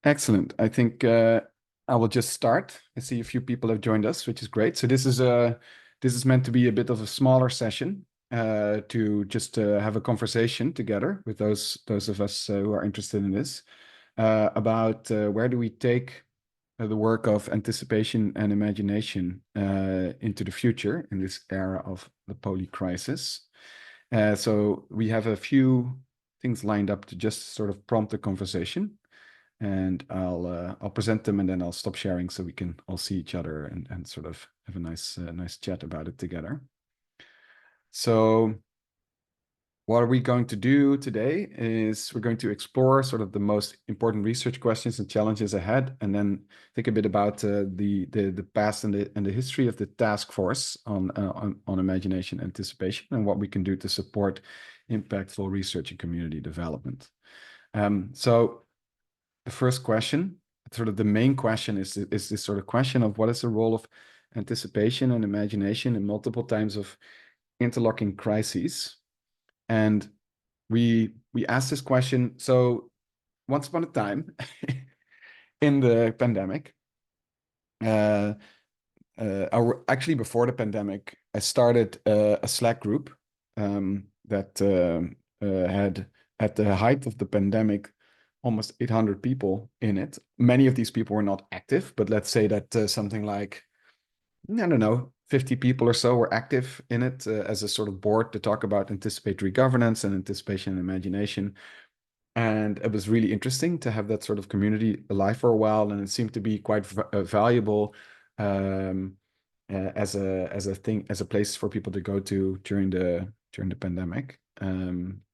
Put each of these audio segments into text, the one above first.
Excellent. I think I will just start. I see a few people have joined us, which is great. So this is meant to be a bit of a smaller session to just have a conversation together with those of us who are interested in this about where do we take the work of anticipation and imagination into the future in this era of the polycrisis. So we have a few things lined up to just sort of prompt the conversation, and I'll present them and then I'll stop sharing so we can all see each other and sort of have a nice chat about it together. So what are we going to do today is we're going to explore sort of the most important research questions and challenges ahead, and then think a bit about the past and the history of the task force on imagination anticipation and what we can do to support impactful research and community development. So the first question, sort of the main question, is this sort of question of what is the role of anticipation and imagination in multiple times of interlocking crises. And we asked this question. So once upon a time in the pandemic, actually before the pandemic, I started a Slack group that had, at the height of the pandemic, almost 800 people in it. Many of these people were not active, but let's say that something like, I don't know, 50 people or so were active in it as a sort of board to talk about anticipatory governance and anticipation and imagination. And it was really interesting to have that sort of community alive for a while, and it seemed to be quite valuable um, as a thing, as a place for people to go to during the pandemic.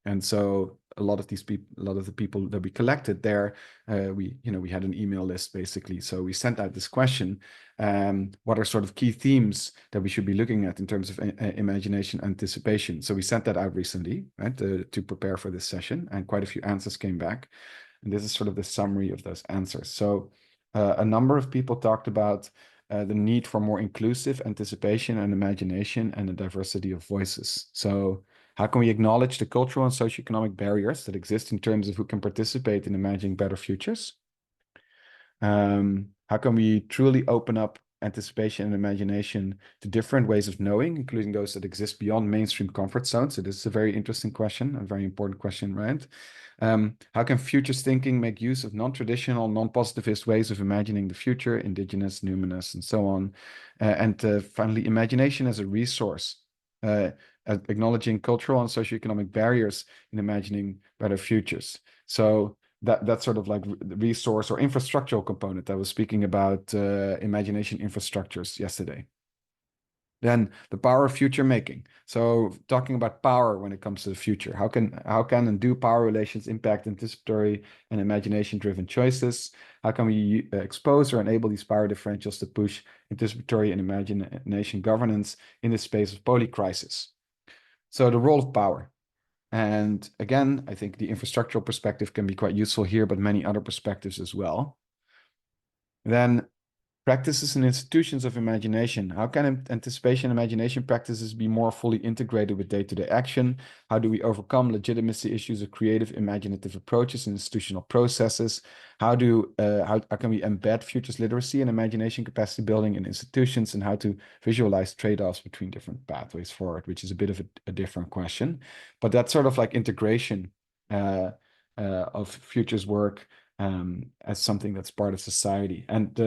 And so a lot of the people that we collected there, we had an email list basically. So we sent out this question: what are sort of key themes that we should be looking at in terms of imagination anticipation? So we sent that out recently, right, to prepare for this session, and quite a few answers came back. And this is sort of the summary of those answers. So a number of people talked about the need for more inclusive anticipation and imagination and a diversity of voices. So how can we acknowledge the cultural and socioeconomic barriers that exist in terms of who can participate in imagining better futures? How can we truly open up anticipation and imagination to different ways of knowing, including those that exist beyond mainstream comfort zones? So this is a very interesting question, a very important question, right? How can futures thinking make use of non-traditional, non-positivist ways of imagining the future, indigenous, numinous, and so on? And finally, imagination as a resource, acknowledging cultural and socioeconomic barriers in imagining better futures. So that's sort of like the resource or infrastructural component. I was speaking about imagination infrastructures yesterday. Then the power of future making. So talking about power when it comes to the future. How can and do power relations impact anticipatory and imagination-driven choices? How can we expose or enable these power differentials to push anticipatory and imagination governance in the space of polycrisis? So the role of power. And again, I think the infrastructural perspective can be quite useful here, but many other perspectives as well. Then practices and institutions of imagination. How can anticipation and imagination practices be more fully integrated with day-to-day action? How do we overcome legitimacy issues of creative, imaginative approaches and institutional processes? How can we embed futures literacy and imagination capacity building in institutions, and how to visualize trade-offs between different pathways forward, which is a bit of a different question. But that's sort of like integration of futures work as something that's part of society. And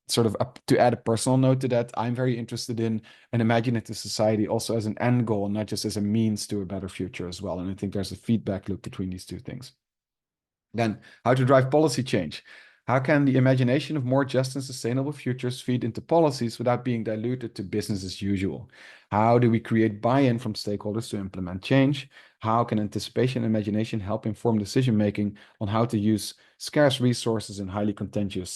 sort of to add a personal note to that, I'm very interested in an imaginative society also as an end goal, not just as a means to a better future as well. And I think there's a feedback loop between these two things. Then, how to drive policy change. How can the imagination of more just and sustainable futures feed into policies without being diluted to business as usual? How do we create buy-in from stakeholders to implement change? How can anticipation and imagination help inform decision-making on how to use scarce resources in highly contentious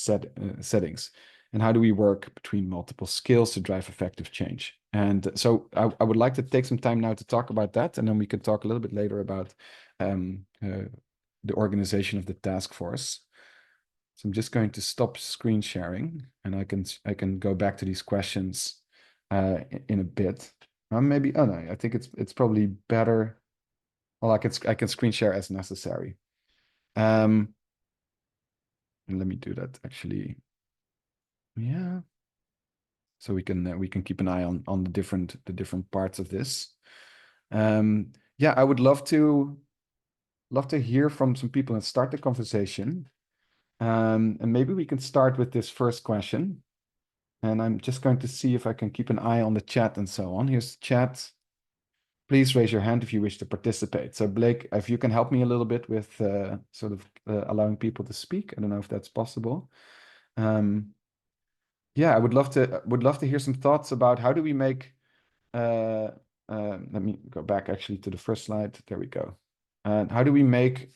settings? And how do we work between multiple skills to drive effective change? And so I would like to take some time now to talk about that, and then we can talk a little bit later about the organization of the task force. So I'm just going to stop screen sharing, and I can go back to these questions in a bit. Maybe, oh no, I think it's probably better. Well, I can screen share as necessary. And let me do that actually. Yeah. So we can keep an eye on the different parts of this. Yeah, I would love to hear from some people and start the conversation. And maybe we can start with this first question. And I'm just going to see if I can keep an eye on the chat and so on. Here's the chat. Please raise your hand if you wish to participate. So Blake, if you can help me a little bit with sort of allowing people to speak. I don't know if that's possible. Yeah, I would love to hear some thoughts about how do we make let me go back actually to the first slide. There we go. How do we make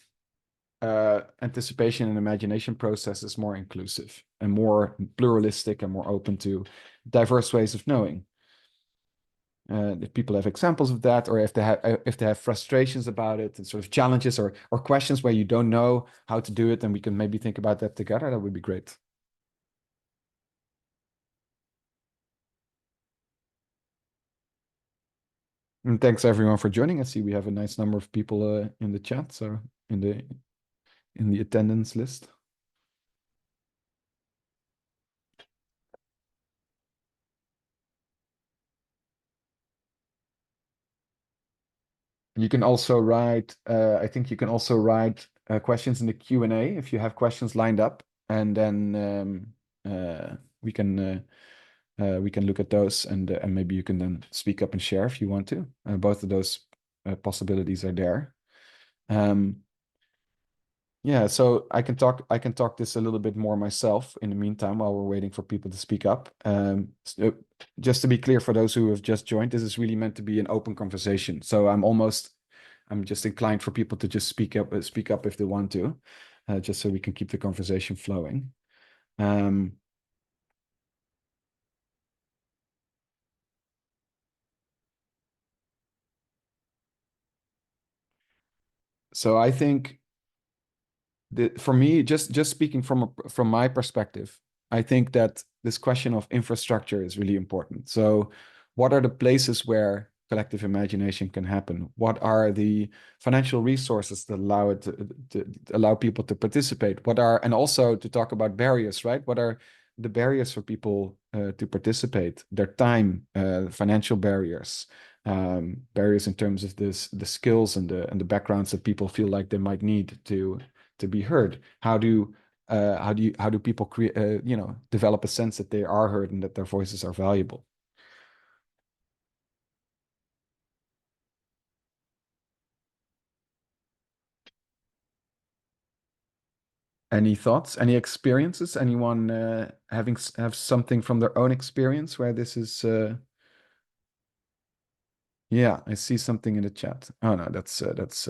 anticipation and imagination processes more inclusive and more pluralistic and more open to diverse ways of knowing? If people have examples of that, or if they have frustrations about it and sort of challenges or questions where you don't know how to do it, and we can maybe think about that together, that would be great. And thanks everyone for joining. I see we have a nice number of people in the chat, so in the attendance list. You can also write, I think you can also write questions in the Q&A if you have questions lined up, and then we can look at those, and maybe you can then speak up and share if you want to. Both of those possibilities are there. Yeah, so I can talk this a little bit more myself in the meantime while we're waiting for people to speak up. So just to be clear for those who have just joined, this is really meant to be an open conversation. So I'm just inclined for people to just speak up if they want to, just so we can keep the conversation flowing. So I think for me, just speaking from my perspective, I think that this question of infrastructure is really important. So, what are the places where collective imagination can happen? What are the financial resources that allow it to allow people to participate? And also to talk about barriers, right? What are the barriers for people to participate? Their time, financial barriers, barriers in terms of the skills and the backgrounds that people feel like they might need to be heard. How do people create develop a sense that they are heard and that their voices are valuable? Any thoughts, any experiences, anyone have something from their own experience where this is yeah, I see something in the chat. Oh no, that's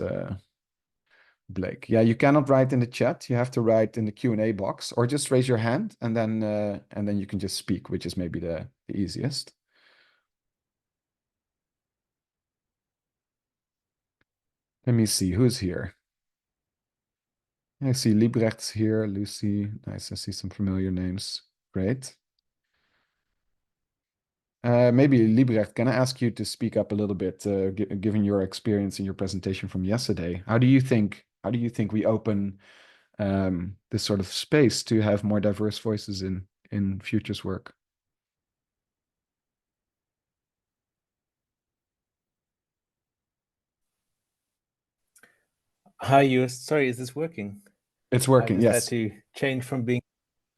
Blake. Yeah, you cannot write in the chat. You have to write in the Q&A box, or just raise your hand and then you can just speak, which is maybe the easiest. Let me see who's here. I see Liebrecht's here, Lucy. Nice, I see some familiar names. Great. Maybe Liebrecht, can I ask you to speak up a little bit, given your experience in your presentation from yesterday? How do you think we open this sort of space to have more diverse voices in futures work? Hi, you. Sorry, is this working? It's I working, just had yes. to change from being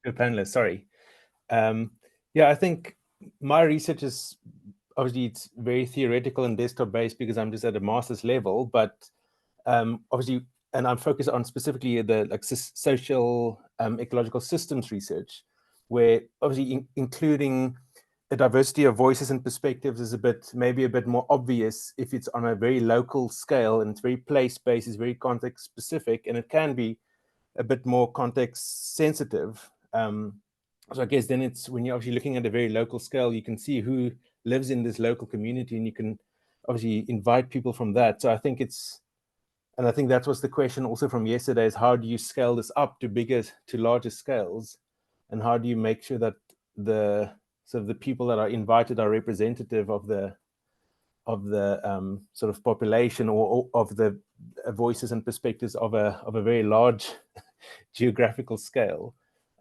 a panelist. Sorry. Yeah, I think my research is obviously it's very theoretical and desktop based because I'm just at a master's level, but obviously, and I'm focused on specifically the social ecological systems research, where obviously including a diversity of voices and perspectives is maybe a bit more obvious if it's on a very local scale and it's very place-based, it's very context-specific, and it can be a bit more context-sensitive. So I guess then it's when you're obviously looking at a very local scale, you can see who lives in this local community, and you can obviously invite people from that. So I think and I think that was the question also from yesterday: is how do you scale this up to larger scales, and how do you make sure that the people that are invited are representative of the sort of population or of the voices and perspectives of a very large geographical scale.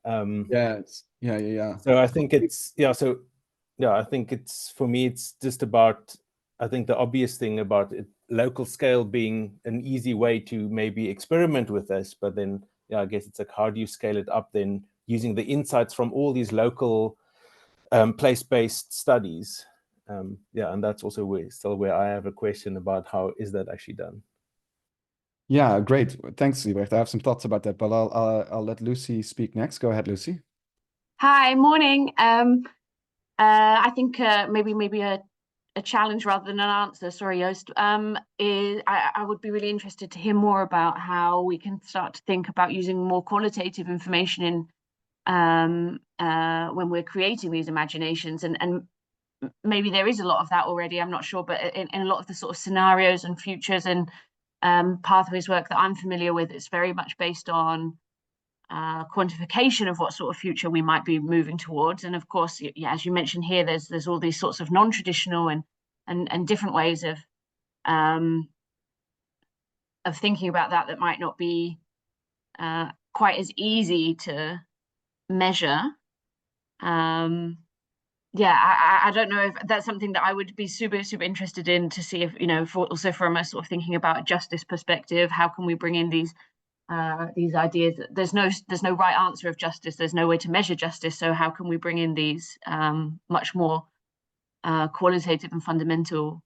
Yes. Yeah. So I think it's I think it's, for me, it's just about, I think the obvious thing about it, local scale being an easy way to maybe experiment with this, but then I guess it's like, how do you scale it up then, using the insights from all these local place-based studies? And that's also where I have a question about how is that actually done. Yeah, great. Thanks, Liebrecht. I have some thoughts about that, but I'll let Lucy speak next. Go ahead, Lucy. Hi, morning. I think maybe a challenge rather than an answer. Sorry, Joost. I would be really interested to hear more about how we can start to think about using more qualitative information in when we're creating these imaginations, and maybe there is a lot of that already. I'm not sure, but in a lot of the sort of scenarios and futures and pathways work that I'm familiar with, it's very much based on quantification of what sort of future we might be moving towards. And of course, yeah, as you mentioned here, there's all these sorts of non-traditional and different ways of thinking about that might not be quite as easy to measure. Yeah, I don't know if that's something that I would be super interested in to see if, also from a sort of thinking about justice perspective, how can we bring in these ideas? There's no right answer of justice. There's no way to measure justice. So how can we bring in these much more qualitative and fundamental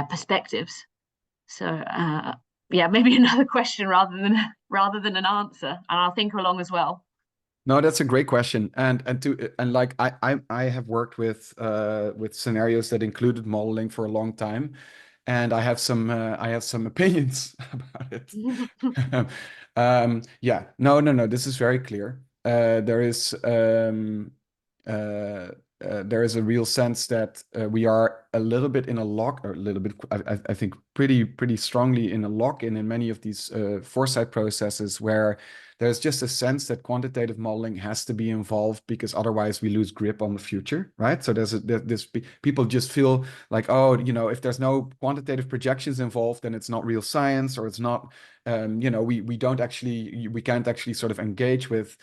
perspectives? So maybe another question rather than an answer, and I'll think along as well. No, that's a great question, and like I have worked with scenarios that included modeling for a long time, and I have some opinions about it. Yeah, no, this is very clear. There is a real sense that we are a little bit in a lock, or a little bit, I think pretty strongly in a lock-in in many of these foresight processes, where there's just a sense that quantitative modeling has to be involved because otherwise we lose grip on the future, right? So people just feel like, oh, if there's no quantitative projections involved, then it's not real science, or it's not, we can't actually sort of engage with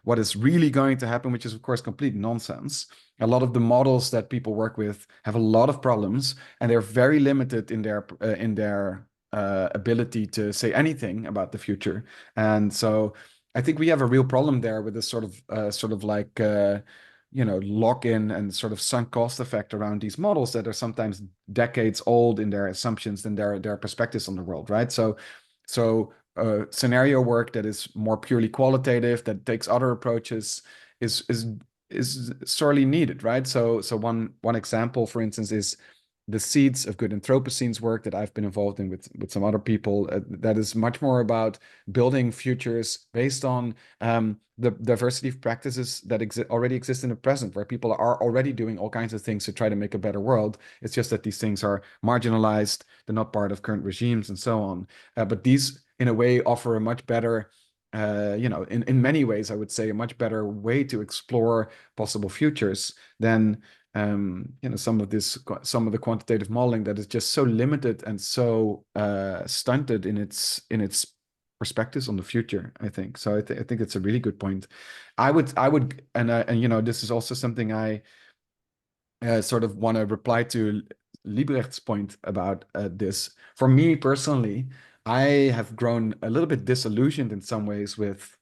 what is really going to happen, which is of course complete nonsense. A lot of the models that people work with have a lot of problems, and they're very limited in their ability to say anything about the future. And so I think we have a real problem there with this sort of like lock-in and sort of sunk cost effect around these models that are sometimes decades old in their assumptions and their perspectives on the world, right? So scenario work that is more purely qualitative, that takes other approaches, is sorely needed, right? So one example, for instance, is the Seeds of Good Anthropocene's work that I've been involved in with some other people, that is much more about building futures based on the diversity of practices that already exist in the present, where people are already doing all kinds of things to try to make a better world. It's just that these things are marginalized, they're not part of current regimes and so on. But these, in a way, offer a much better in many ways, I would say, a much better way to explore possible futures than some of the quantitative modeling that is just so limited and so stunted in its perspectives on the future, I think. So I think it's a really good point. I would and this is also something I sort of want to reply to Liebrecht's point about this. For me personally, I have grown a little bit disillusioned in some ways with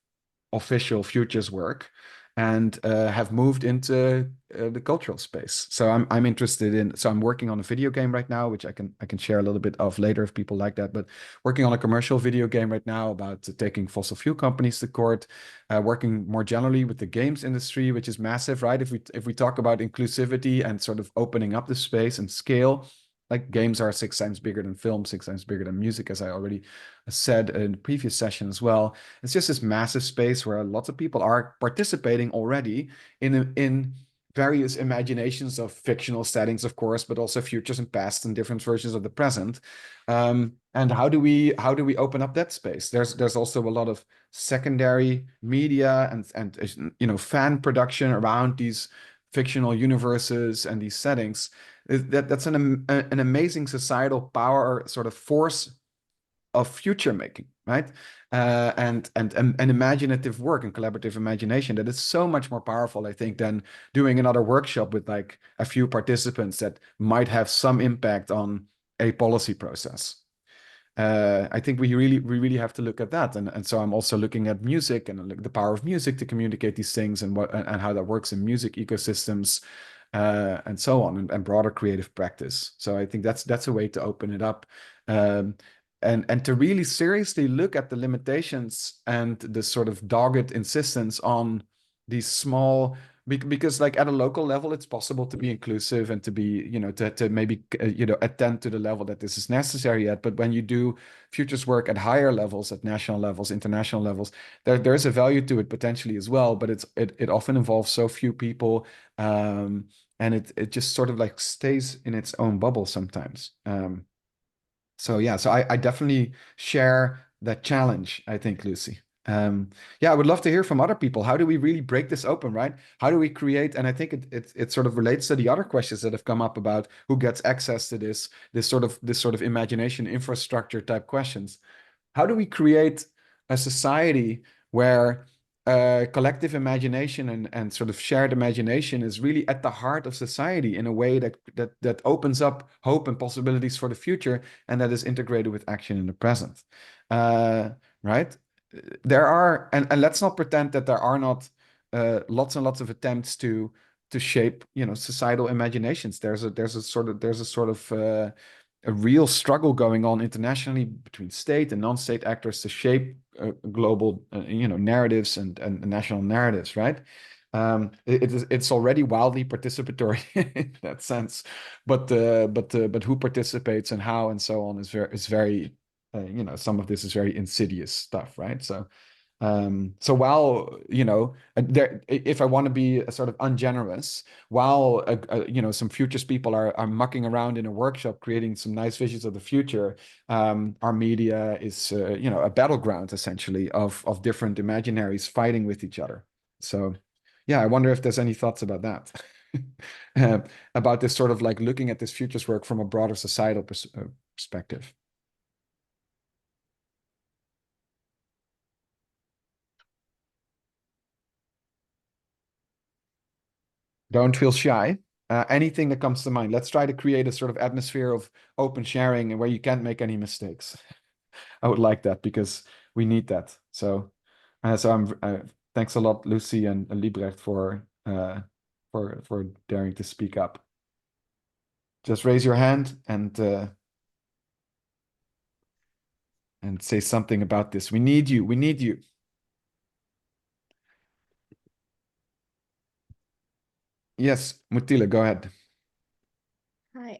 official futures work, and have moved into the cultural space. So I'm interested in. So I'm working on a video game right now, which I can share a little bit of later if people like that. But working on a commercial video game right now about taking fossil fuel companies to court. Working more generally with the games industry, which is massive, right? If we talk about inclusivity and sort of opening up the space and scale, like games are 6 times bigger than film, 6 times bigger than music, as I already said in the previous session as well. It's just this massive space where lots of people are participating already in various imaginations of fictional settings, of course, but also futures and past and different versions of the present. And how do we open up that space? There's also a lot of secondary media and fan production around these fictional universes and these settings. That's an amazing societal power sort of force of future making, right? And imaginative work and collaborative imagination that is so much more powerful, I think, than doing another workshop with like a few participants that might have some impact on a policy process. I think we really have to look at that, and so I'm also looking at music and the power of music to communicate these things and what and how that works in music ecosystems, and so on, and broader creative practice. So I think that's a way to open it up, and to really seriously look at the limitations and the sort of dogged insistence on these small. Because like at a local level, it's possible to be inclusive and to be, to maybe, attend to the level that this is necessary at. But when you do futures work at higher levels, at national levels, international levels, there's a value to it potentially as well. But it often involves so few people, and it just sort of like stays in its own bubble sometimes. So yeah, so I definitely share that challenge, I think, Lucy. Yeah, I would love to hear from other people. How do we really break this open, right? How do we create? And I think it sort of relates to the other questions that have come up about who gets access to this sort of imagination infrastructure type questions. How do we create a society where collective imagination and sort of shared imagination is really at the heart of society in a way that opens up hope and possibilities for the future, and that is integrated with action in the present, right? There are, and let's not pretend that there are not lots and lots of attempts to shape, societal imaginations. There's a sort of a real struggle going on internationally between state and non-state actors to shape global, narratives and national narratives, right? It's already wildly participatory in that sense, but who participates and how and so on is very some of this is very insidious stuff, right? So while, if I want to be a sort of ungenerous, while some futures people are mucking around in a workshop creating some nice visions of the future, our media is a battleground essentially of different imaginaries fighting with each other. So yeah, I wonder if there's any thoughts about that. About this sort of like looking at this futures work from a broader societal perspective. Don't feel shy. Anything that comes to mind. Let's try to create a sort of atmosphere of open sharing and where you can't make any mistakes. I would like that because we need that. So I'm thanks a lot, Lucy and Liebrecht, for daring to speak up. Just raise your hand and say something about this. We need you. We need you. Yes, Mutila, go ahead. Hi.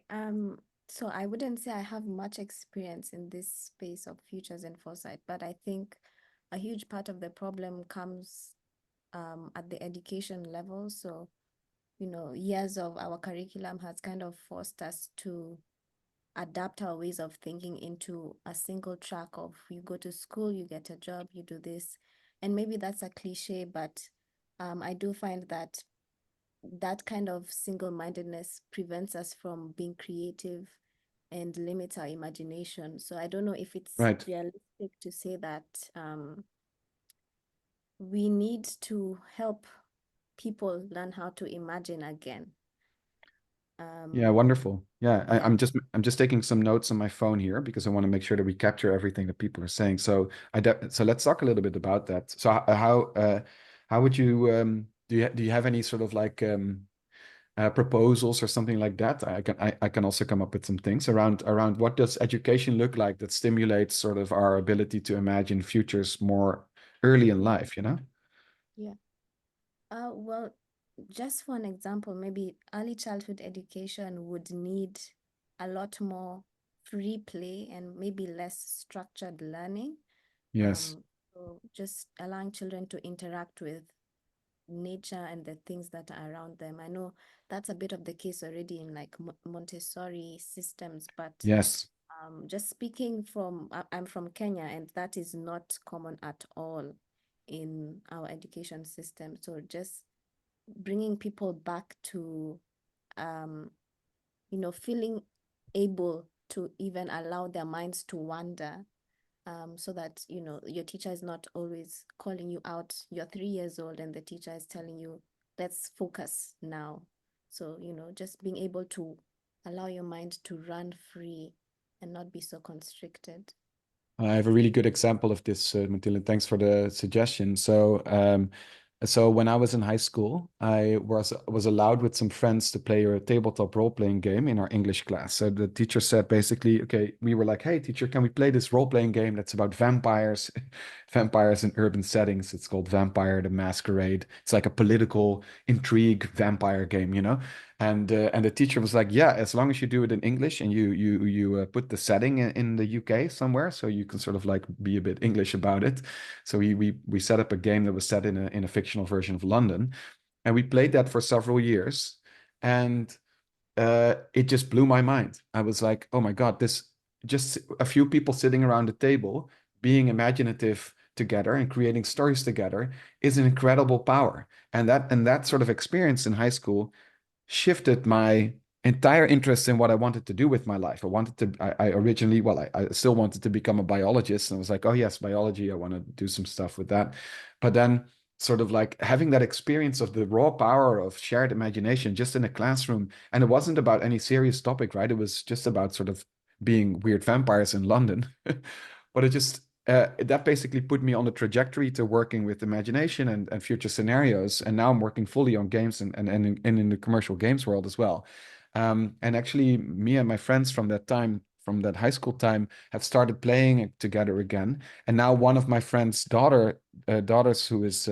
So I wouldn't say I have much experience in this space of futures and foresight, but I think a huge part of the problem comes at the education level. So, years of our curriculum has kind of forced us to adapt our ways of thinking into a single track of you go to school, you get a job, you do this. And maybe that's a cliche, but I do find that kind of single-mindedness prevents us from being creative and limits our imagination. So I don't know if it's Right. realistic to say that we need to help people learn how to imagine again. Yeah, wonderful. Yeah, Yeah. I'm just taking some notes on my phone here because I want to make sure that we capture everything that people are saying. So so let's talk a little bit about that. So how would you do you have any sort of like proposals or something like that? I can also come up with some things around what does education look like that stimulates sort of our ability to imagine futures more early in life, Yeah. Well, just for an example, maybe early childhood education would need a lot more free play and maybe less structured learning. Yes. So just allowing children to interact with nature and the things that are around them. I know that's a bit of the case already in like Montessori systems, but Yes. just speaking from, I'm from Kenya, and that is not common at all in our education system. So just bringing people back to, feeling able to even allow their minds to wander so that, you know, your teacher is not always calling you out. You're 3 years old and the teacher is telling you, let's focus now. So, you know, just being able to allow your mind to run free and not be so constricted. I have a really good example of this, Matilda. Thanks for the suggestion. So when I was in high school, I was allowed with some friends to play a tabletop role-playing game in our English class. So the teacher said basically, okay, we were like, hey, teacher, can we play this role-playing game that's about vampires, vampires in urban settings? It's called Vampire the Masquerade. It's like a political intrigue vampire game, you know? And the teacher was like, yeah, as long as you do it in English and you put the setting in the UK somewhere, so you can sort of like be a bit English about it. So we set up a game that was set in a fictional version of London, and we played that for several years, and it just blew my mind. I was like, oh my God, this just a few people sitting around the table being imaginative together and creating stories together is an incredible power. And that sort of experience in high school shifted my entire interest in what I wanted to do with my life. I originally, well, I still wanted to become a biologist. And I was like, oh yes, biology, I want to do some stuff with that. But then sort of like having that experience of the raw power of shared imagination just in a classroom. And it wasn't about any serious topic, right? It was just about sort of being weird vampires in London. But it just, that basically put me on the trajectory to working with imagination and future scenarios. And now I'm working fully on games and in the commercial games world as well. And actually, me and my friends from that time, from that high school time, have started playing together again. And now one of my friend's daughters, who is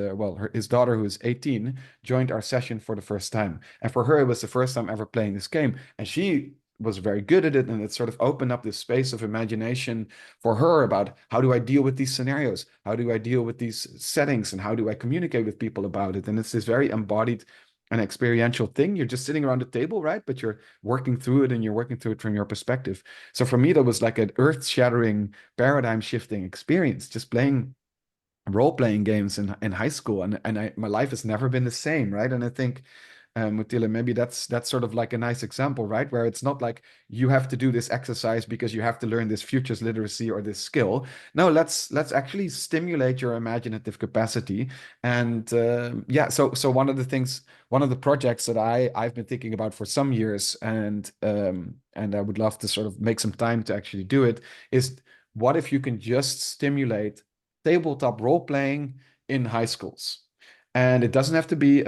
his daughter, who is 18, joined our session for the first time. And for her, it was the first time ever playing this game, and she was very good at it, and it sort of opened up this space of imagination for her about how do I deal with these scenarios, how do I deal with these settings, and how do I communicate with people about it. And it's this very embodied and experiential thing. You're just sitting around the table, right? But you're working through it, and you're working through it from your perspective. So for me, that was like an earth-shattering, paradigm-shifting experience, just playing role-playing games in high school, and my life has never been the same, right? And I think, Mutila, maybe that's sort of like a nice example, right? Where it's not like you have to do this exercise because you have to learn this futures literacy or this skill. No, let's actually stimulate your imaginative capacity. And yeah, so one of the things, one of the projects that I've been thinking about for some years, and I would love to sort of make some time to actually do it, is what if you can just stimulate tabletop role playing in high schools? And it doesn't have to be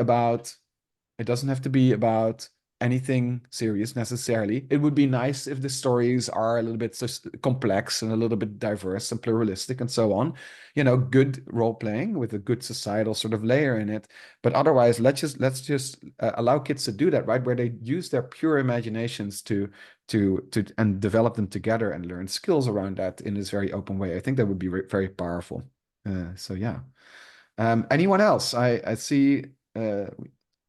about anything serious necessarily. It would be nice if the stories are a little bit complex and a little bit diverse and pluralistic and so on. You know, good role playing with a good societal sort of layer in it. But otherwise, let's just allow kids to do that, right? Where they use their pure imaginations to and develop them together and learn skills around that in this very open way. I think that would be very powerful. So yeah. Anyone else? I see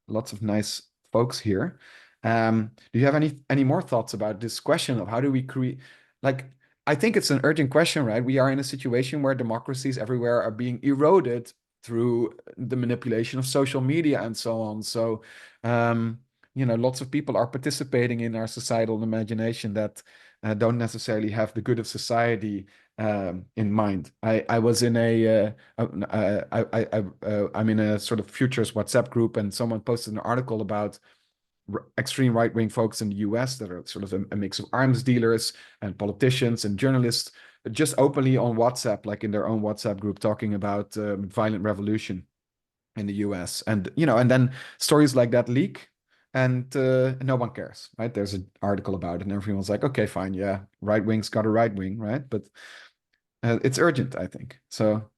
lots of nice folks here. Do you have any more thoughts about this question of how do we create, like, I think it's an urgent question, right? We are in a situation where democracies everywhere are being eroded through the manipulation of social media and so on. So, you know, lots of people are participating in our societal imagination that don't necessarily have the good of society in mind. I was in I'm in a sort of futures WhatsApp group, and someone posted an article about extreme right-wing folks in the US that are sort of a mix of arms dealers and politicians and journalists, just openly on WhatsApp, like in their own WhatsApp group, talking about violent revolution in the US. And, you know, and then stories like that leak, and no one cares, right? There's an article about it, and everyone's like, okay, fine, yeah, right wing's got a right wing, right? But it's urgent, I think. So,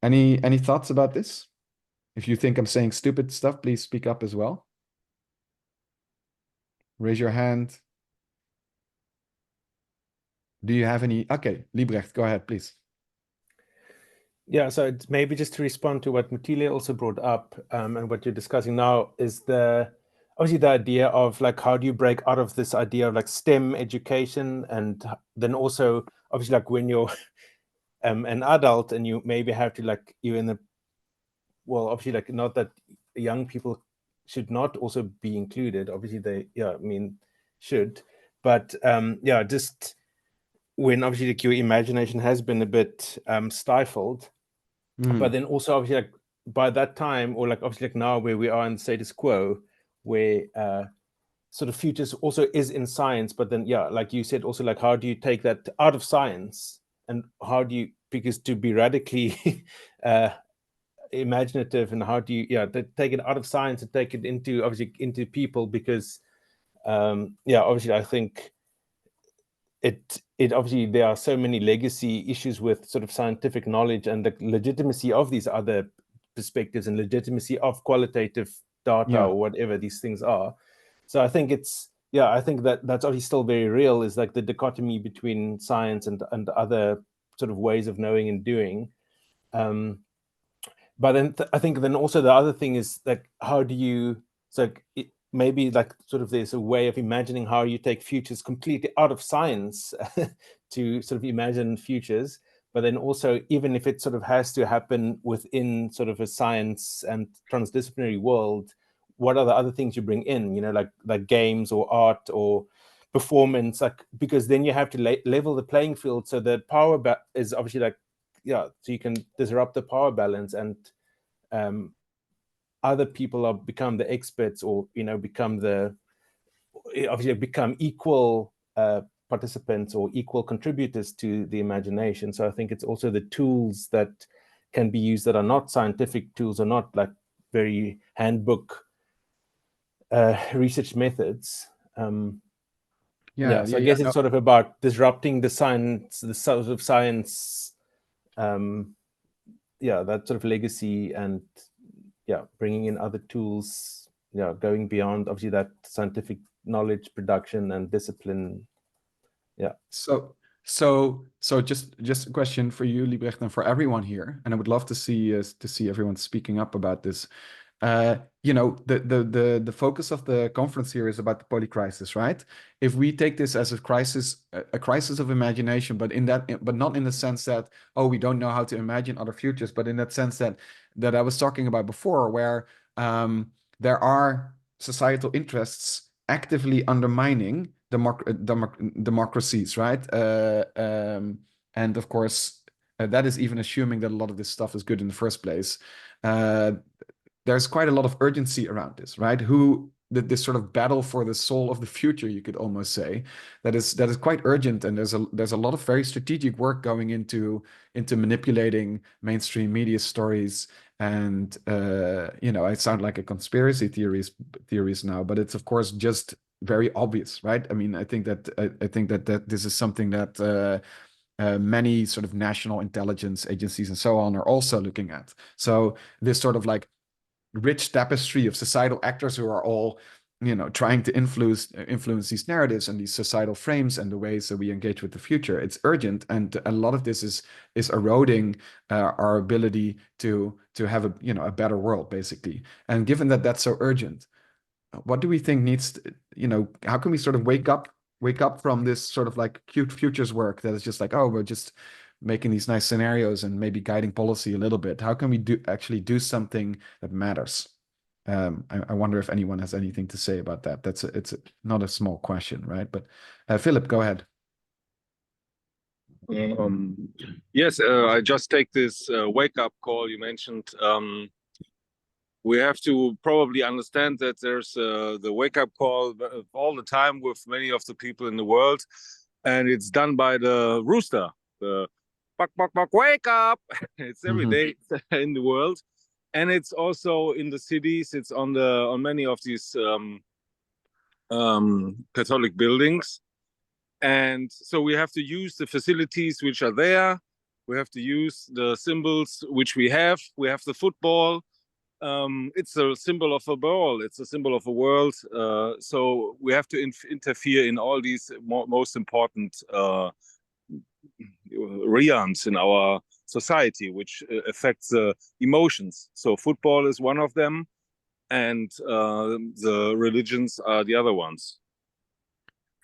any thoughts about this? If you think I'm saying stupid stuff, please speak up as well. Raise your hand. Do you have any? Okay, Liebrecht, go ahead, please. Yeah, so it's maybe just to respond to what Mutile also brought up, and what you're discussing now is obviously the idea of like, how do you break out of this idea of like STEM education, and then also obviously like when you're an adult and you maybe have to like, you're in the, well, obviously like, not that young people should not also be included, obviously they, yeah, I mean, should, but yeah, just when obviously like your imagination has been a bit stifled, but then also obviously like by that time, or like obviously like now where we are in the status quo, where sort of futures also is in science, but then yeah, like you said, also like how do you take that out of science, and how do you, because to be radically imaginative, and how do you take it out of science and take it into obviously into people, because obviously I think it obviously there are so many legacy issues with sort of scientific knowledge and the legitimacy of these other perspectives and legitimacy of qualitative data or whatever these things are. So I think I think that's obviously still very real, is like the dichotomy between science and other sort of ways of knowing and doing. But then I think then also the other thing is like, how do you, so maybe like sort of there's a way of imagining how you take futures completely out of science to sort of imagine futures, but then also even if it sort of has to happen within sort of a science and transdisciplinary world, what are the other things you bring in, you know, like games or art or performance, like, because then you have to level the playing field, so that power is obviously like, so you can disrupt the power balance, and other people become the experts, or become equal participants or equal contributors to the imagination. So I think it's also the tools that can be used that are not scientific tools, or not like very handbook research methods. So I guess it's sort of about disrupting the science, the sort of science, that sort of legacy, and bringing in other tools, going beyond obviously that scientific knowledge production and discipline. So just a question for you, Liebrecht, and for everyone here, and I would love to see everyone speaking up about this. The focus of the conference here is about the polycrisis, right? If we take this as a crisis of imagination, but not in the sense that, oh, we don't know how to imagine other futures, but in that sense that I was talking about before, where there are societal interests actively undermining democracies, right? And of course, that is even assuming that a lot of this stuff is good in the first place. There's quite a lot of urgency around this, right? This sort of battle for the soul of the future, you could almost say, that is quite urgent, and there's a lot of very strategic work going into manipulating mainstream media stories. And I sound like a conspiracy theories now, but it's of course just very obvious, right? I mean, I think that this is something that many sort of national intelligence agencies and so on are also looking at. So this sort of like rich tapestry of societal actors who are all trying to influence these narratives and these societal frames and the ways that we engage with the future. It's urgent, and a lot of this is eroding our ability to have a better world, basically. And given that that's so urgent, what do we think needs to, how can we sort of wake up from this sort of like cute futures work that is just like, oh, we're just making these nice scenarios and maybe guiding policy a little bit? How can we actually do something that matters? I wonder if anyone has anything to say about that. It's not a small question, right? But Philip, go ahead. Yes, I just take this wake-up call you mentioned. We have to probably understand that there's the wake-up call all the time with many of the people in the world, and it's done by the rooster, the buck, buck, buck, wake up. It's every day in the world, and it's also in the cities. It's on many of these Catholic buildings, and so we have to use the facilities which are there. We have to use the symbols which we have. We have the football. It's a symbol of a ball. It's a symbol of a world. So we have to interfere in all these most important realms in our society, which affects the emotions. So football is one of them, and the religions are the other ones.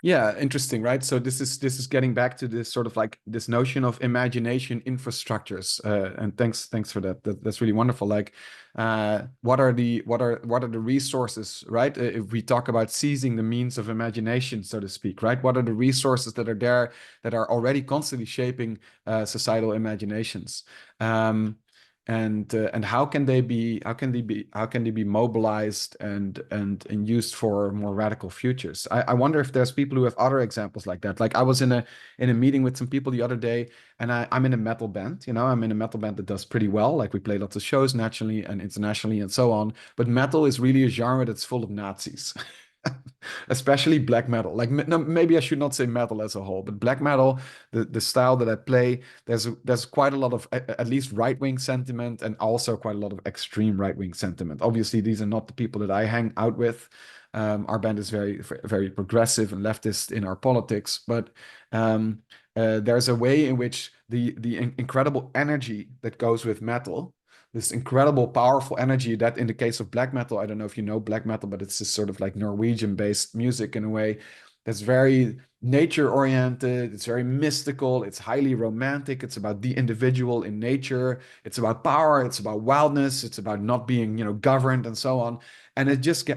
Yeah, interesting, right? So this is getting back to this sort of like this notion of imagination infrastructures. And thanks for that. That's really wonderful. Like, what are the resources, right? If we talk about seizing the means of imagination, so to speak, right? What are the resources that are there that are already constantly shaping societal imaginations? And how can they be mobilized and used for more radical futures? I wonder if there's people who have other examples like that. Like I was in a meeting with some people the other day, and I'm in a metal band. I'm in a metal band that does pretty well. Like we play lots of shows nationally and internationally and so on. But metal is really a genre that's full of Nazis. Especially black metal. Like no, maybe I should not say metal as a whole, but black metal, the style that I play, there's quite a lot of at least right-wing sentiment and also quite a lot of extreme right-wing sentiment. Obviously, these are not the people that I hang out with. Our band is very progressive and leftist in our politics, but there's a way in which the incredible energy that goes with metal, this incredible powerful energy that in the case of black metal, I don't know if you know black metal, but it's this sort of like Norwegian based music in a way that's very nature oriented. It's very mystical. It's highly romantic. It's about the individual in nature. It's about power. It's about wildness. It's about not being, governed and so on. And it just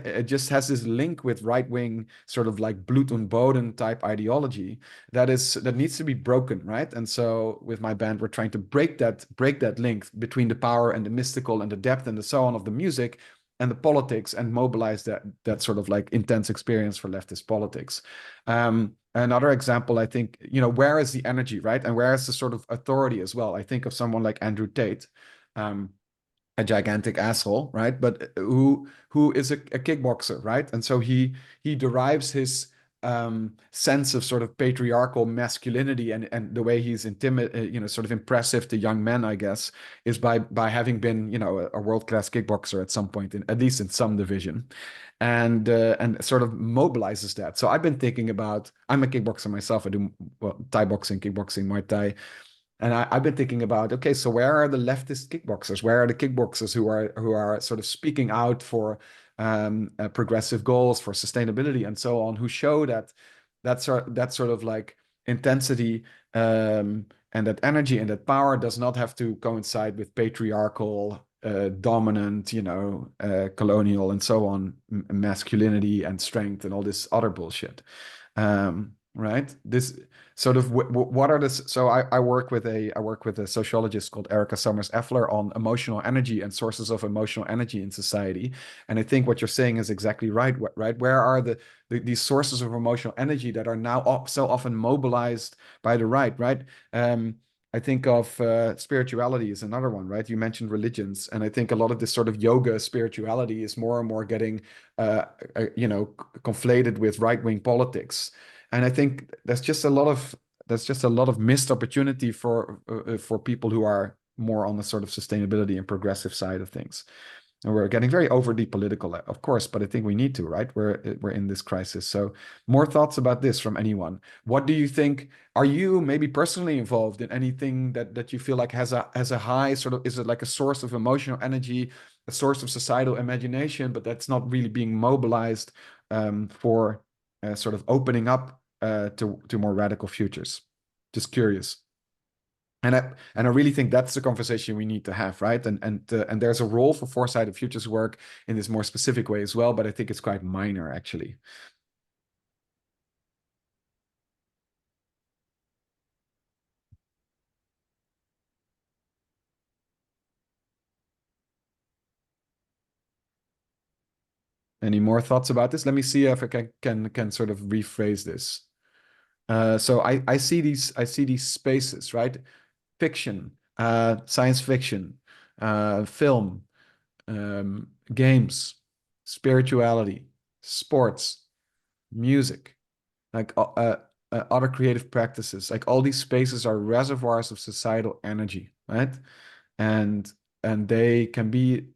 has this link with right wing sort of like Blut und Boden type ideology that needs to be broken, right? And so with my band, we're trying to break that link between the power and the mystical and the depth and the so on of the music and the politics and mobilize that sort of like intense experience for leftist politics. Another example, I think, where is the energy, right? And where is the sort of authority as well? I think of someone like Andrew Tate, a gigantic asshole, right? But who is a kickboxer, right? And so he derives his sense of sort of patriarchal masculinity and the way he's sort of impressive to young men, I guess, is by having been, a world-class kickboxer at some point, at least in some division, and sort of mobilizes that. So I've been thinking about, I'm a kickboxer myself. I do Thai boxing, kickboxing, Muay Thai. And I've been thinking about, okay, so where are the leftist kickboxers? Where are the kickboxers who are sort of speaking out for progressive goals, for sustainability, and so on, who show that sort of like intensity and that energy and that power does not have to coincide with patriarchal, dominant, colonial and so on, masculinity and strength and all this other bullshit. Right? This sort of what are this? So I work with a sociologist called Erica Summers Effler on emotional energy and sources of emotional energy in society. And I think what you're saying is exactly right. Right? Where are these sources of emotional energy that are now so often mobilized by the right? Right? I think of spirituality is another one, right? You mentioned religions, and I think a lot of this sort of yoga spirituality is more and more getting, conflated with right-wing politics. And I think there's just a lot of missed opportunity for people who are more on the sort of sustainability and progressive side of things. And we're getting very overly political, of course, but I think we need to, right? We're in this crisis. So more thoughts about this from anyone. What do you think? Are you maybe personally involved in anything that you feel like has a high sort of, is it like a source of emotional energy, a source of societal imagination, but that's not really being mobilized for sort of opening up to more radical futures? Just curious. And I really think that's the conversation we need to have, right? And there's a role for Foresight of Futures work in this more specific way as well, but I think it's quite minor actually. Any more thoughts about this? Let me see if I can sort of rephrase this. So I see these spaces, right? Fiction, science fiction, film, games, spirituality, sports, music, like other creative practices. Like all these spaces are reservoirs of societal energy, right? And they can be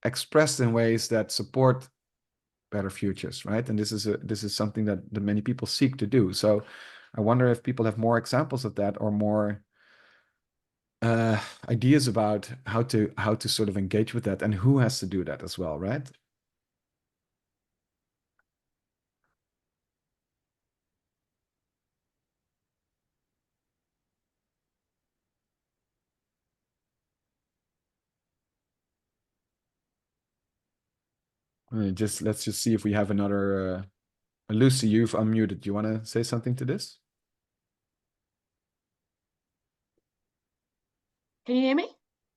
expressed in ways that support better futures, right? And this is something that many people seek to do. So I wonder if people have more examples of that or more ideas about how to sort of engage with that and who has to do that as well, right? Let's just see if we have another. Lucy, you've unmuted. Do you want to say something to this? Can you hear me?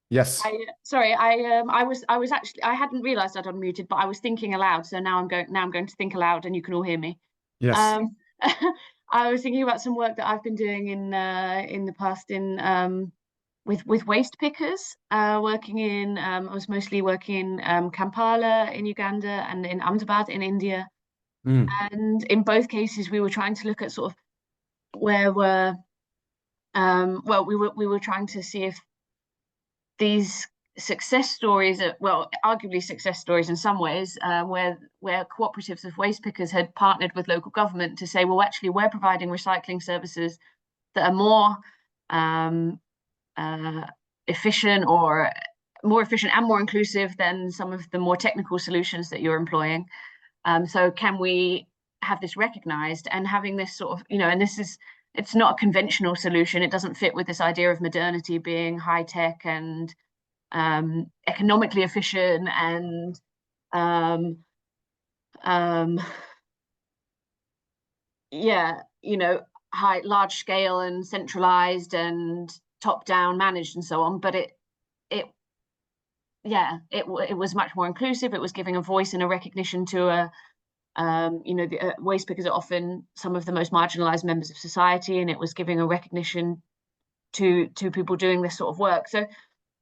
Yes. Sorry, I was actually, I hadn't realized I'd unmuted, but I was thinking aloud. So now I'm going to think aloud, and you can all hear me. Yes. I was thinking about some work that I've been doing in the past with waste pickers, I was mostly working in Kampala in Uganda and in Ahmedabad in India. And in both cases, we were trying to look at sort of where were, we were trying to see if these success stories, arguably success stories in some ways, where cooperatives of waste pickers had partnered with local government to say, well, actually, we're providing recycling services that are more efficient and more inclusive than some of the more technical solutions that you're employing. So can we have this recognized, and having this sort of, and it's not a conventional solution. It doesn't fit with this idea of modernity being high tech and economically efficient and large scale and centralized and top down managed and so on. But it was much more inclusive. It was giving a voice and a recognition to the waste pickers are often some of the most marginalized members of society, and it was giving a recognition to people doing this sort of work. So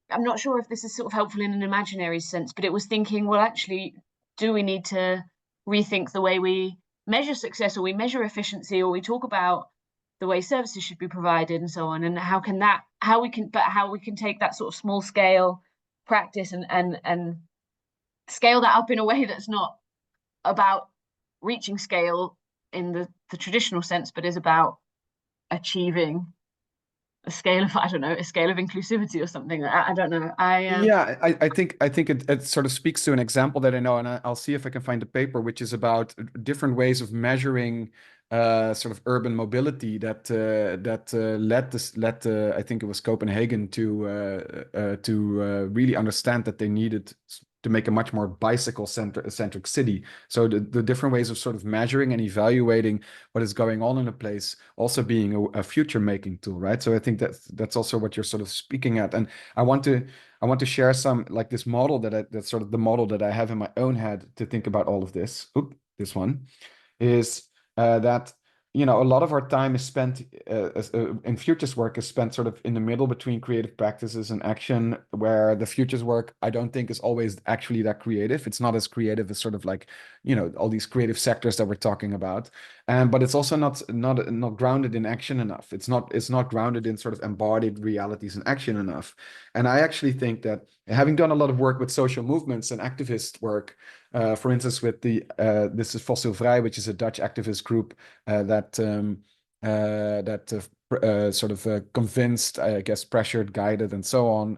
I'm not sure if this is sort of helpful in an imaginary sense, but it was thinking, well, actually, do we need to rethink the way we measure success, or we measure efficiency, or we talk about the way services should be provided and so on, and how we can take that sort of small scale practice and scale that up in a way that's not about reaching scale in the traditional sense, but is about achieving a scale of inclusivity or something. I don't know. I think it sort of speaks to an example that I know, and I'll see if I can find the paper, which is about different ways of measuring sort of urban mobility that led I think it was Copenhagen to really understand that they needed to make a much more bicycle-centric city. So the different ways of sort of measuring and evaluating what is going on in a place also being a future-making tool, right? So I think that's also what you're sort of speaking at. And I want to share some, like, this model that's sort of the model that I have in my own head to think about all of this. This one is that a lot of our time is spent in futures work is spent sort of in the middle between creative practices and action, where the futures work, I don't think, is always actually that creative. It's not as creative as sort of like, all these creative sectors that we're talking about. But it's also not grounded in action enough. It's not grounded in sort of embodied realities and action enough. And I actually think that, having done a lot of work with social movements and activist work, for instance, with this is Fossilvrij, which is a Dutch activist group that sort of convinced, I guess, pressured, guided, and so on,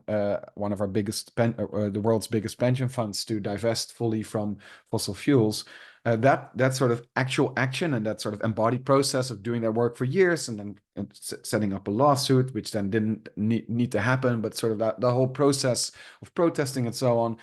one of our the world's biggest pension funds to divest fully from fossil fuels. That sort of actual action and that sort of embodied process of doing that work for years and then setting up a lawsuit, which then didn't need to happen, but sort of the whole process of protesting and so on,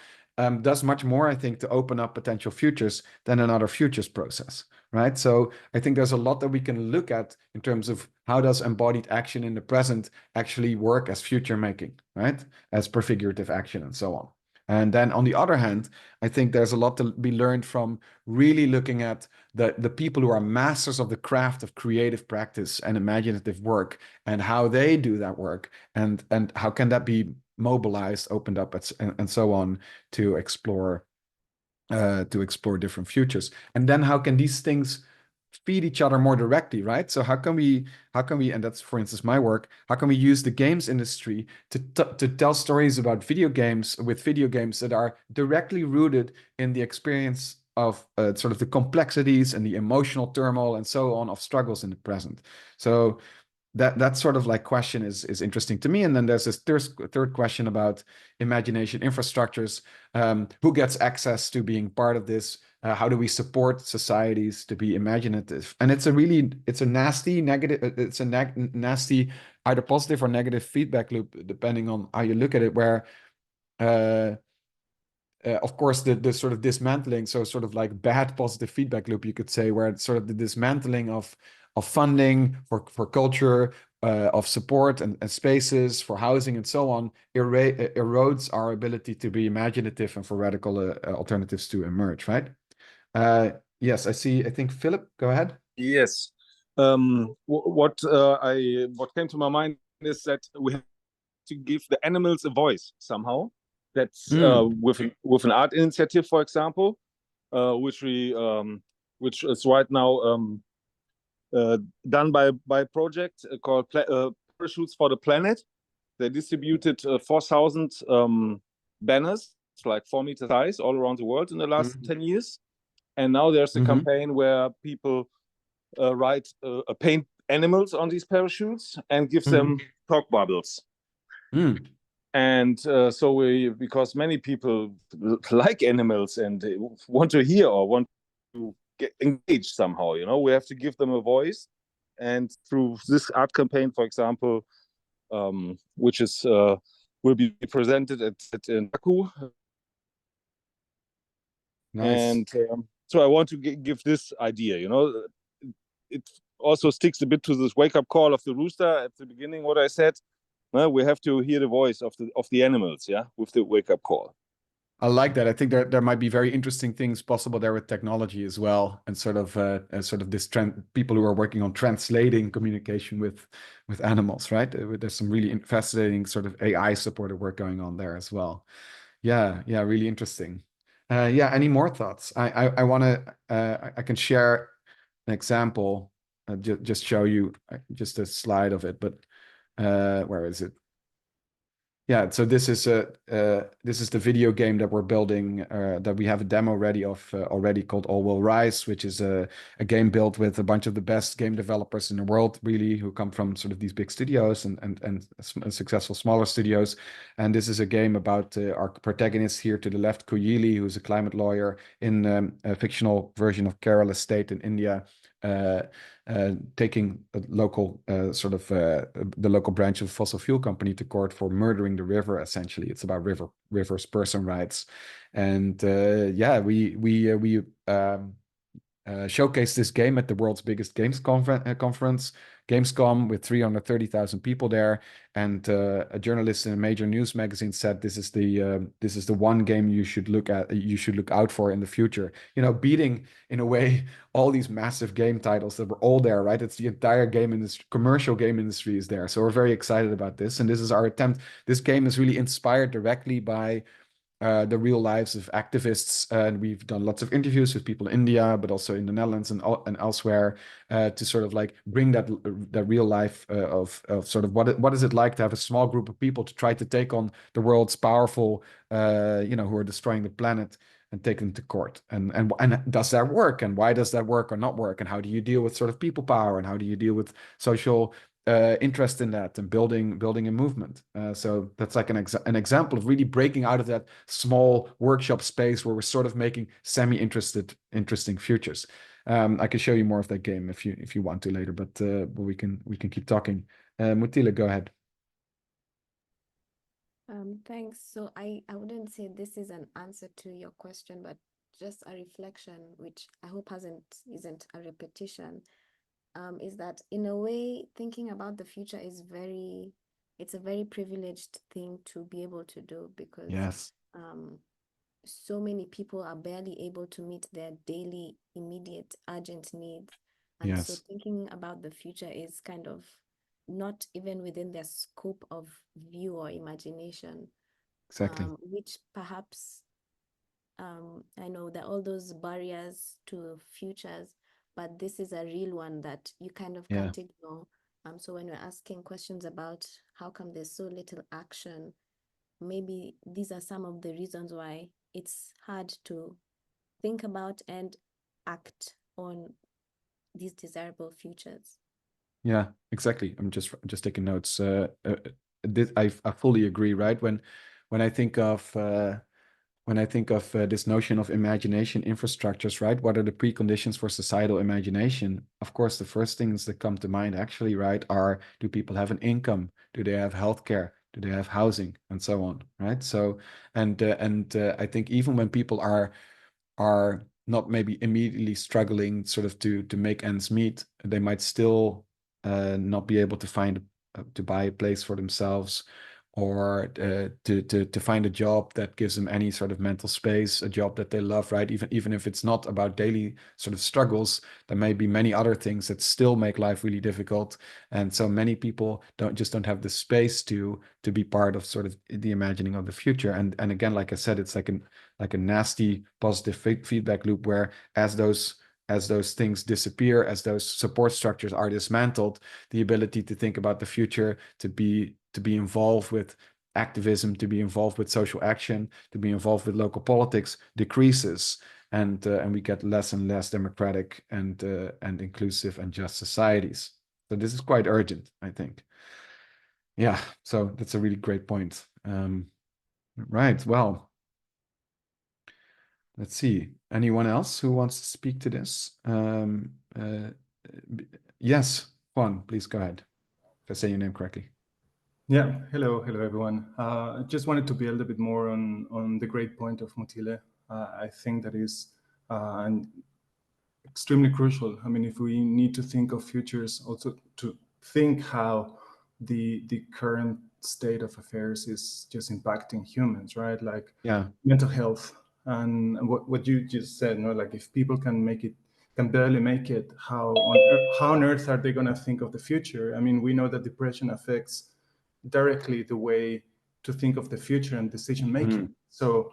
does much more, I think, to open up potential futures than another futures process, right? So I think there's a lot that we can look at in terms of how does embodied action in the present actually work as future making, right? As prefigurative action and so on. And then on the other hand, I think there's a lot to be learned from really looking at the people who are masters of the craft of creative practice and imaginative work, and how they do that work, and how can that be mobilized, opened up, and so on, to explore different futures. And then how can these things feed each other more directly, right? So how can we, and that's, for instance, my work, how can we use the games industry to tell stories about video games that are directly rooted in the experience of sort of the complexities and the emotional turmoil and so on of struggles in the present. So that sort of like question is interesting to me. And then there's this third question about imagination infrastructures. Who gets access to being part of this? How do we support societies to be imaginative? And it's a nasty either positive or negative feedback loop, depending on how you look at it, where of course, the sort of dismantling, so sort of like bad positive feedback loop, you could say, where it's sort of the dismantling of funding for culture, of support and spaces for housing and so on, erodes our ability to be imaginative and for radical alternatives to emerge, right? Yes, I see. I think Philip, go ahead. Yes. What came to my mind is that we have to give the animals a voice somehow. That's with an art initiative, for example, which is right now done by a project called Parachutes for the Planet. They distributed 4,000 banners, like 4 meters size, all around the world in the last 10 years. And now there's a campaign where people paint animals on these parachutes and give them talk bubbles. And so because many people like animals and want to hear or want to get engaged somehow, we have to give them a voice. And through this art campaign, for example, which is will be presented at Baku. Nice. And so I want to give this idea, it also sticks a bit to this wake-up call of the rooster at the beginning, what I said. We have to hear the voice of the animals, with the wake-up call. I like that. I think there might be very interesting things possible there with technology as well, and sort of this trend, people who are working on translating communication with animals, right? There's some really fascinating sort of AI supported work going on there as well. Yeah, really interesting. Any more thoughts? I want to. I can share an example. Just show you just a slide of it, but where is it? Yeah, so this is the video game that we're building, that we have a demo ready of already, called All Will Rise, which is a game built with a bunch of the best game developers in the world, really, who come from sort of these big studios and successful smaller studios. And this is a game about our protagonist here to the left, Koyili, who's a climate lawyer in a fictional version of Kerala state in India, taking a local the local branch of a fossil fuel company to court for murdering the river. Essentially, it's about rivers, person rights, and we showcased this game at the world's biggest games conference, Gamescom, with 330,000 people there. And a journalist in a major news magazine said this is the one game you should look out for in the future. Beating in a way all these massive game titles that were all there, right? It's the entire game industry, commercial game industry is there. So we're very excited about this, and this is our attempt. This game is really inspired directly by the real lives of activists, and we've done lots of interviews with people in India, but also in the Netherlands and elsewhere, to sort of like bring that real life of sort of what is it like to have a small group of people to try to take on the world's powerful, who are destroying the planet, and take them to court. And does that work? And why does that work or not work? And how do you deal with sort of people power? And how do you deal with social interest in that and building a movement? So that's like an example of really breaking out of that small workshop space where we're sort of making interesting futures. I can show you more of that game if you want to later, but we can keep talking. Mutile, go ahead. Thanks. So I wouldn't say this is an answer to your question, but just a reflection, which I hope isn't a repetition. Is that in a way, thinking about the future it's a very privileged thing to be able to do, because Yes. So many people are barely able to meet their daily, immediate, urgent needs. And so thinking about the future is kind of not even within their scope of view or imagination. Exactly. Which perhaps, I know there are all those barriers to futures, but this is a real one that you kind of can't ignore. So when we're asking questions about how come there's so little action, maybe these are some of the reasons why it's hard to think about and act on these desirable futures. Yeah, exactly. I'm just taking notes. I fully agree. Right, when I think of this notion of imagination infrastructures, right? What are the preconditions for societal imagination? Of course, the first things that come to mind actually, right, are, do people have an income? Do they have healthcare? Do they have housing, and so on, right? So, and I think even when people are not maybe immediately struggling sort of to make ends meet, they might still not be able to find to buy a place for themselves, or to find a job that gives them any sort of mental space, a job that they love, right? Even if it's not about daily sort of struggles, there may be many other things that still make life really difficult. And so many people don't have the space to be part of sort of the imagining of the future. And again, like I said, it's like a nasty positive feedback loop, where as those things disappear, as those support structures are dismantled, the ability to think about the future, to be involved with activism, to be involved with social action, to be involved with local politics decreases, and we get less and less democratic and inclusive and just societies. So this is quite urgent, I think. Yeah, so that's a really great point. Right, well, let's see. Anyone else who wants to speak to this? Yes, Juan, please go ahead, if I say your name correctly. Yeah, hello everyone. Just wanted to build a bit more on the great point of Mutile. I think that is extremely crucial. I mean, if we need to think of futures, also to think how the current state of affairs is just impacting humans, right? Like mental health and what you just said, no? Like if people can barely make it, how on earth are they going to think of the future? I mean, we know that depression affects directly the way to think of the future and decision making. So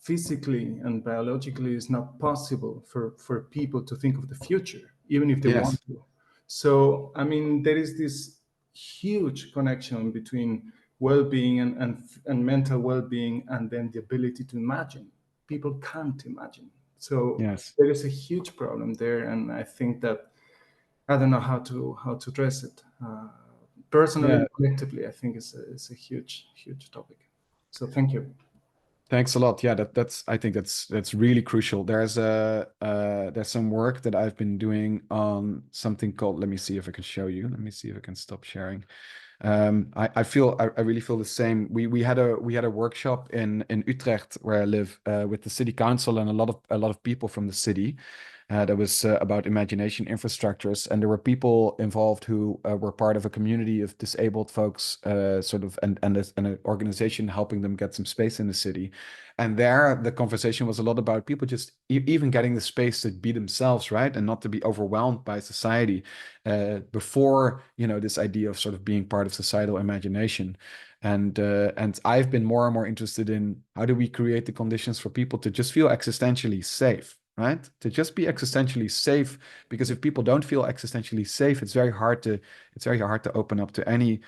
physically and biologically, it's not possible for people to think of the future, even if they want to. So, I mean, there is this huge connection between well-being and mental well-being, and then the ability to imagine. People can't imagine. So there is a huge problem there, and I think that I don't know how to address it. Personally and collectively, I think it's a huge topic. So thank you. Thanks a lot. Yeah, I think that's really crucial. There's some work that I've been doing on something called, let me see if I can show you. Let me see if I can stop sharing. I really feel the same. We had a workshop in Utrecht, where I live, with the city council and a lot of people from the city. That was about imagination infrastructures, and there were people involved who were part of a community of disabled folks, sort of, and an organization helping them get some space in the city. And there, the conversation was a lot about people just even getting the space to be themselves, right, and not to be overwhelmed by society. Before, this idea of sort of being part of societal imagination. And I've been more and more interested in how do we create the conditions for people to just feel existentially safe, right? To just be existentially safe, because if people don't feel existentially safe, it's very hard to open up to any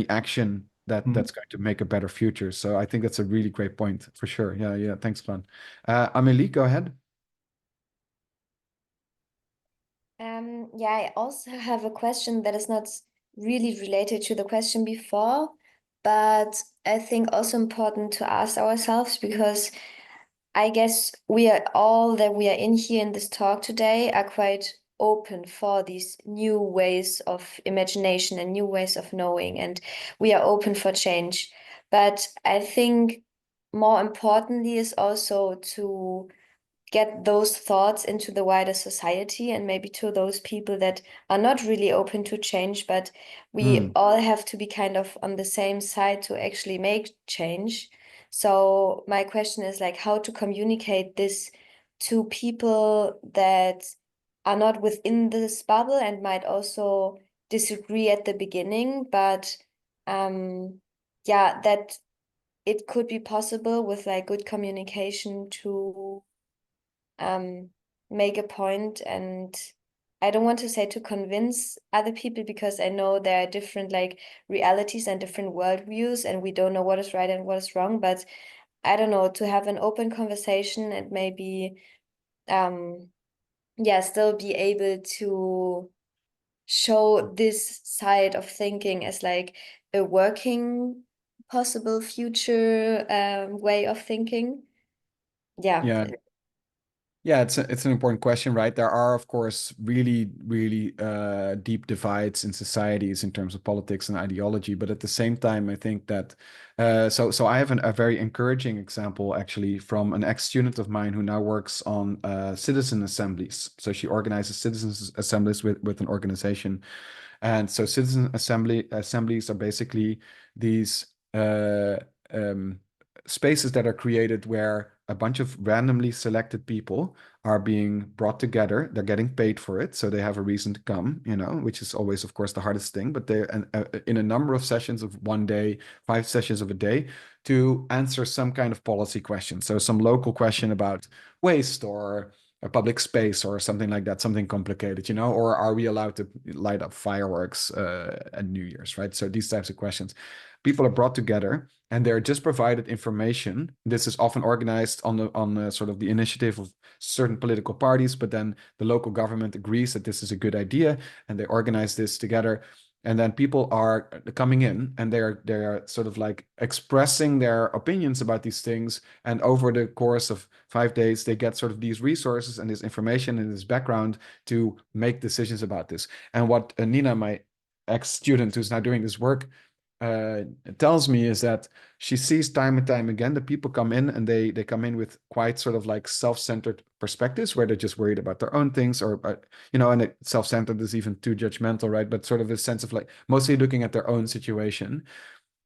action that's going to make a better future. So I think that's a really great point, for sure. Yeah. Thanks, Glenn. Amélie, go ahead. Yeah, I also have a question that is not really related to the question before, but I think also important to ask ourselves, because I guess we are in here in this talk today are quite open for these new ways of imagination and new ways of knowing, and we are open for change. But I think more importantly is also to get those thoughts into the wider society, and maybe to those people that are not really open to change, but we all have to be kind of on the same side to actually make change. So my question is like how to communicate this to people that are not within this bubble and might also disagree at the beginning, but yeah, that it could be possible with like good communication to make a point. And I don't want to say to convince other people, because I know there are different like realities and different worldviews, and we don't know what is right and what is wrong, but I don't know, to have an open conversation and maybe still be able to show this side of thinking as like a working possible future way of thinking. Yeah. Yeah, it's an important question, right? There are, of course, really, really deep divides in societies in terms of politics and ideology. But at the same time, I think that so I have a very encouraging example actually from an ex-student of mine who now works on citizen assemblies. So she organizes citizens assemblies with an organization. And so citizen assemblies are basically these spaces that are created where a bunch of randomly selected people are being brought together. They're getting paid for it, so they have a reason to come, you know, which is always, of course, the hardest thing. But they're in a number of sessions of one day, 5 sessions of a day, to answer some kind of policy question. So some local question about waste or a public space or something like that, something complicated, you know, or are we allowed to light up fireworks at New Year's, right? So these types of questions. People are brought together and they're just provided information. This is often organized on the sort of the initiative of certain political parties, but then the local government agrees that this is a good idea and they organize this together. And then people are coming in and they're sort of like expressing their opinions about these things. And over the course of 5 days, they get sort of these resources and this information and this background to make decisions about this. And what Nina, my ex-student who's now doing this work, tells me is that she sees time and time again that people come in and they come in with quite sort of like self-centered perspectives where they're just worried about their own things or you know, and self-centered is even too judgmental, right? But sort of a sense of like mostly looking at their own situation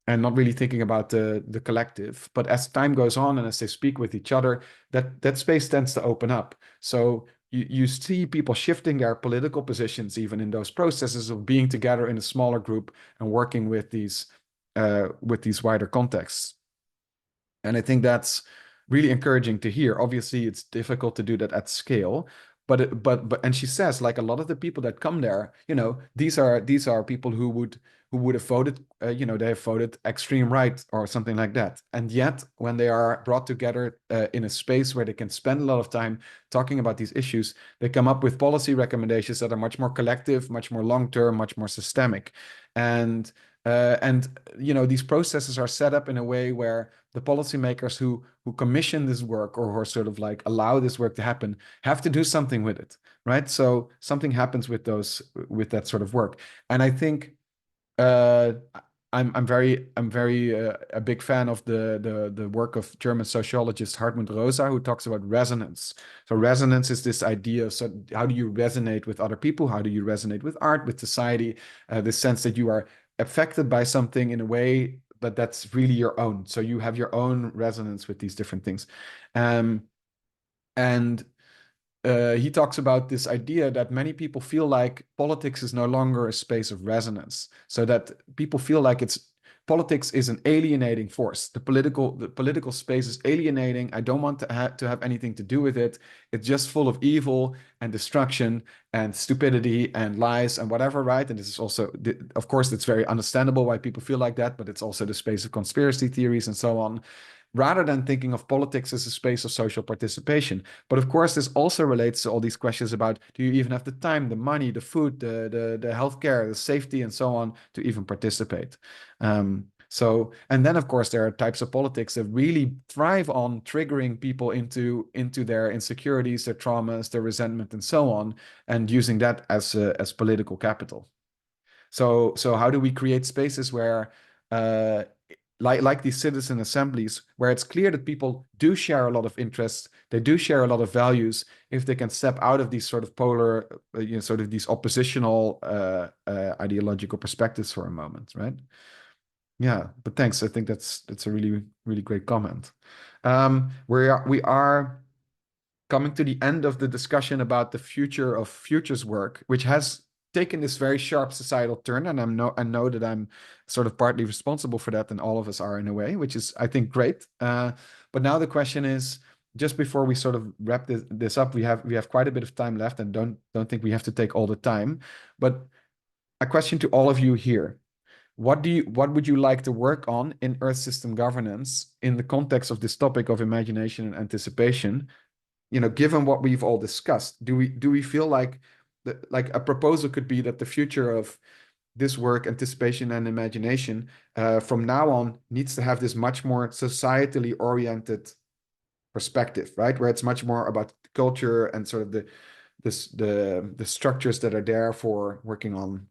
and not really thinking about the collective. But as time goes on and as they speak with each other, that space tends to open up. So you see people shifting their political positions even in those processes of being together in a smaller group and working with these wider contexts. And I think that's really encouraging to hear. Obviously, it's difficult to do that at scale, but and she says like a lot of the people that come there, you know, these are people who would have voted, you know, they have voted extreme right or something like that. And yet, when they are brought together in a space where they can spend a lot of time talking about these issues, they come up with policy recommendations that are much more collective, much more long-term, much more systemic. And you know, these processes are set up in a way where the policymakers who commission this work or who are sort of like allow this work to happen have to do something with it, right? So something happens with that sort of work. And I think I'm very a big fan of the work of German sociologist Hartmut Rosa, who talks about resonance. So resonance is this idea of, so how do you resonate with other people? How do you resonate with art, with society? This sense that you are affected by something in a way but that's really your own. So you have your own resonance with these different things. And he talks about this idea that many people feel like politics is no longer a space of resonance. So that people feel like politics is an alienating force. The political space is alienating. I don't want to have anything to do with it. It's just full of evil and destruction and stupidity and lies and whatever, right? And this is also, of course, it's very understandable why people feel like that, but it's also the space of conspiracy theories and so on, rather than thinking of politics as a space of social participation. But of course, this also relates to all these questions about, do you even have the time, the money, the food, the healthcare, the safety, and so on to even participate? So, and then of course, there are types of politics that really thrive on triggering people into their insecurities, their traumas, their resentment, and so on, and using that as political capital. So how do we create spaces where like these citizen assemblies, where it's clear that people do share a lot of interests, they do share a lot of values, if they can step out of these sort of polar, you know, sort of these oppositional ideological perspectives for a moment, right? Yeah, but thanks. I think that's a really, really great comment. We are coming to the end of the discussion about the future of futures work, which has taken this very sharp societal turn, and I know that I'm sort of partly responsible for that, and all of us are in a way, which is, I think, great. But now the question is, just before we sort of wrap this up, we have quite a bit of time left, and don't think we have to take all the time. But a question to all of you here: what would you like to work on in Earth System Governance in the context of this topic of imagination and anticipation? You know, given what we've all discussed, do we feel like a proposal could be that the future of this work, anticipation and imagination, from now on needs to have this much more societally oriented perspective, right? Where it's much more about culture and sort of the structures that are there for working on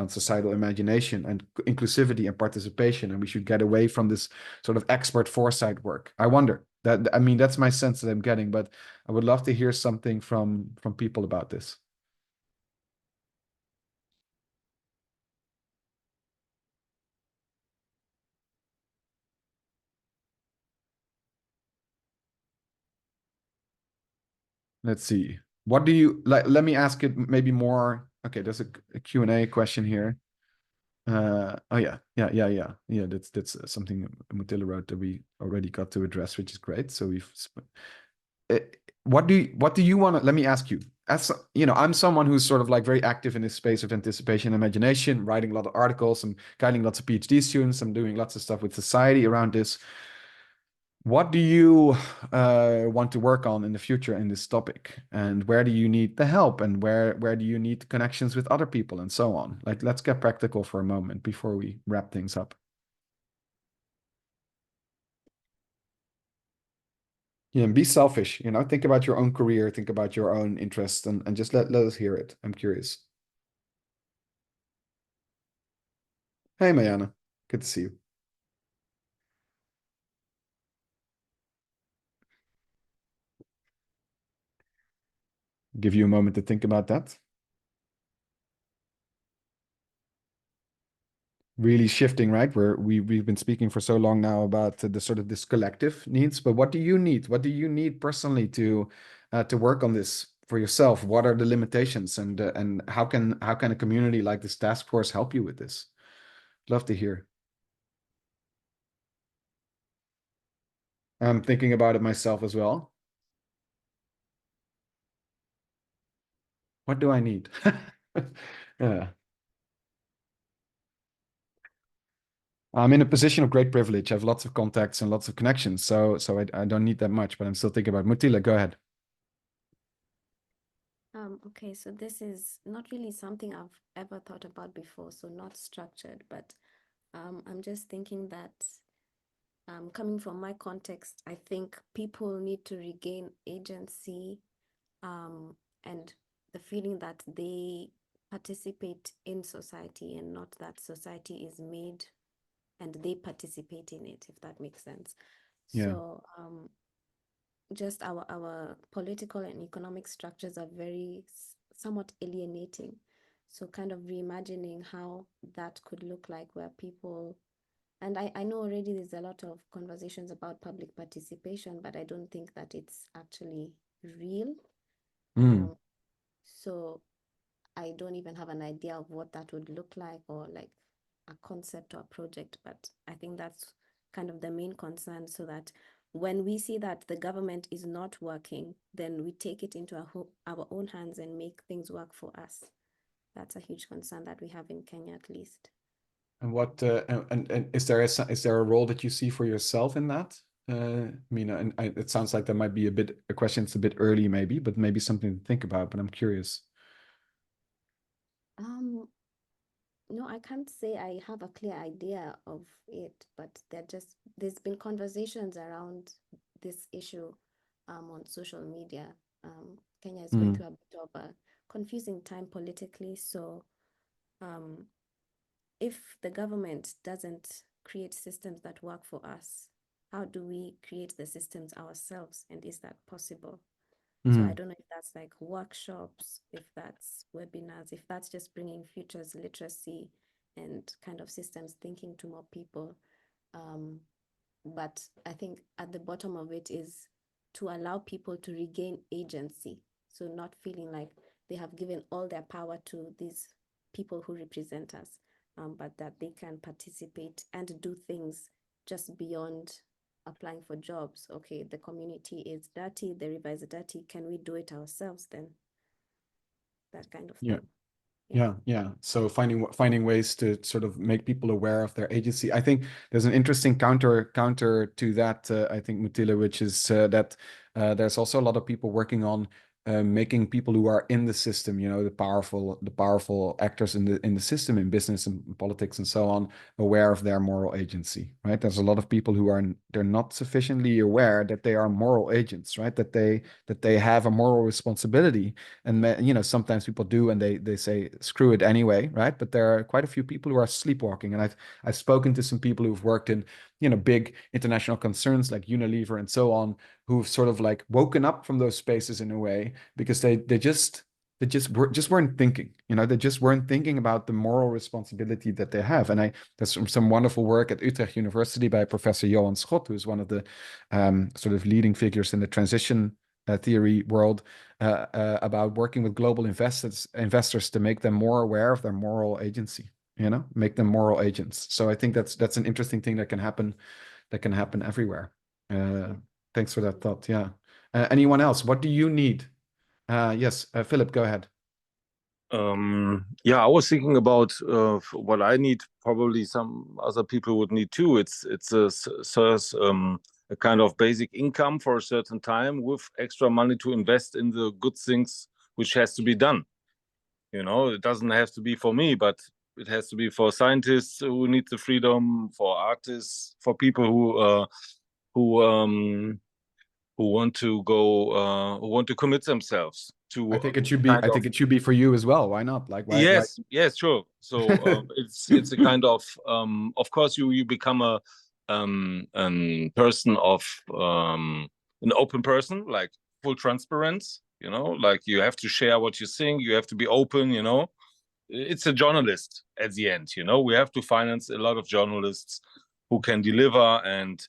societal imagination and inclusivity and participation, and we should get away from this sort of expert foresight work. I wonder that, I mean, that's my sense that I'm getting, but I would love to hear something from people about this. Let's see. What do you like? Let me ask it maybe more. Okay, there's a Q&A question here. Oh yeah. That's something Mutilla wrote that we already got to address, which is great. So what do you want to? Let me ask you. As you know, I'm someone who's sort of like very active in this space of anticipation and imagination, writing a lot of articles. I'm guiding lots of PhD students. I'm doing lots of stuff with society around this. What do you want to work on in the future in this topic? And where do you need the help? And where do you need connections with other people and so on? Like, let's get practical for a moment before we wrap things up. Yeah, and be selfish, you know, think about your own career, think about your own interests, and just let us hear it. I'm curious. Hey, Mariana, good to see you. Give you a moment to think about that. Really shifting, right? We've been speaking for so long now about the sort of this collective needs, but what do you need? What do you need personally to work on this for yourself? What are the limitations, and how can a community like this task force help you with this? Love to hear. I'm thinking about it myself as well. What do I need? Yeah. I'm in a position of great privilege. I have lots of contacts and lots of connections, so I don't need that much, but I'm still thinking about it. Mutilla, go ahead. Okay, so this is not really something I've ever thought about before, so not structured, but I'm just thinking that coming from my context, I think people need to regain agency and the feeling that they participate in society and not that society is made and they participate in it, if that makes sense. Yeah. So just our political and economic structures are very somewhat alienating. So kind of reimagining how that could look like, where people, and I know already there's a lot of conversations about public participation, but I don't think that it's actually real. So I don't even have an idea of what that would look like, or like a concept or a project, but I think that's kind of the main concern, so that when we see that the government is not working, then we take it into our own hands and make things work for us. That's a huge concern that we have in Kenya, at least. And what and is there a role that you see for yourself in that? Mina, and it sounds like that might be a question that's a bit early, maybe, but maybe something to think about. But I'm curious. No, I can't say I have a clear idea of it, but there's been conversations around this issue on social media. Kenya is going through a bit of a confusing time politically, so if the government doesn't create systems that work for us, how do we create the systems ourselves, and is that possible? So I don't know if that's like workshops, if that's webinars, if that's just bringing futures literacy and kind of systems thinking to more people. But I think at the bottom of it is to allow people to regain agency. So not feeling like they have given all their power to these people who represent us, but that they can participate and do things just beyond applying for jobs. Okay, the community is dirty, the river is dirty, can we do it ourselves then? That kind of thing. Yeah. So finding ways to sort of make people aware of their agency. I think there's an interesting counter to that, I think, Mutilla, which is that there's also a lot of people working on making people who are in the system, you know, the powerful actors in the system, in business and politics and so on, aware of their moral agency, right? There's a lot of people who they're not sufficiently aware that they are moral agents, right? That they have a moral responsibility, and you know, sometimes people do, and they say screw it anyway, right? But there are quite a few people who are sleepwalking, and I've spoken to some people who've worked in, you know, big international concerns like Unilever and so on, who've sort of like woken up from those spaces in a way, because they just weren't thinking, you know, they just weren't thinking about the moral responsibility that they have. And there's some wonderful work at Utrecht University by Professor Johan Schot, who's one of the sort of leading figures in the transition theory world, about working with global investors to make them more aware of their moral agency, you know, make them moral agents. So I think that's an interesting thing that can happen everywhere. Thanks for that thought. Yeah. Anyone else? What do you need? Yes, Philip, go ahead. Yeah, I was thinking about what I need. Probably some other people would need too. It's a kind of basic income for a certain time with extra money to invest in the good things which has to be done. You know, it doesn't have to be for me, but it has to be for scientists who need the freedom, for artists, for people who want to go, who want to commit themselves to. I think it should be. I think it should be for you as well. Why not? Like, why? Yes, yes, sure. So it's a kind of course, you become a person of an open person, like full transparency. You know, like you have to share what you think. You have to be open. You know, it's a journalist at the end. You know, we have to finance a lot of journalists who can deliver and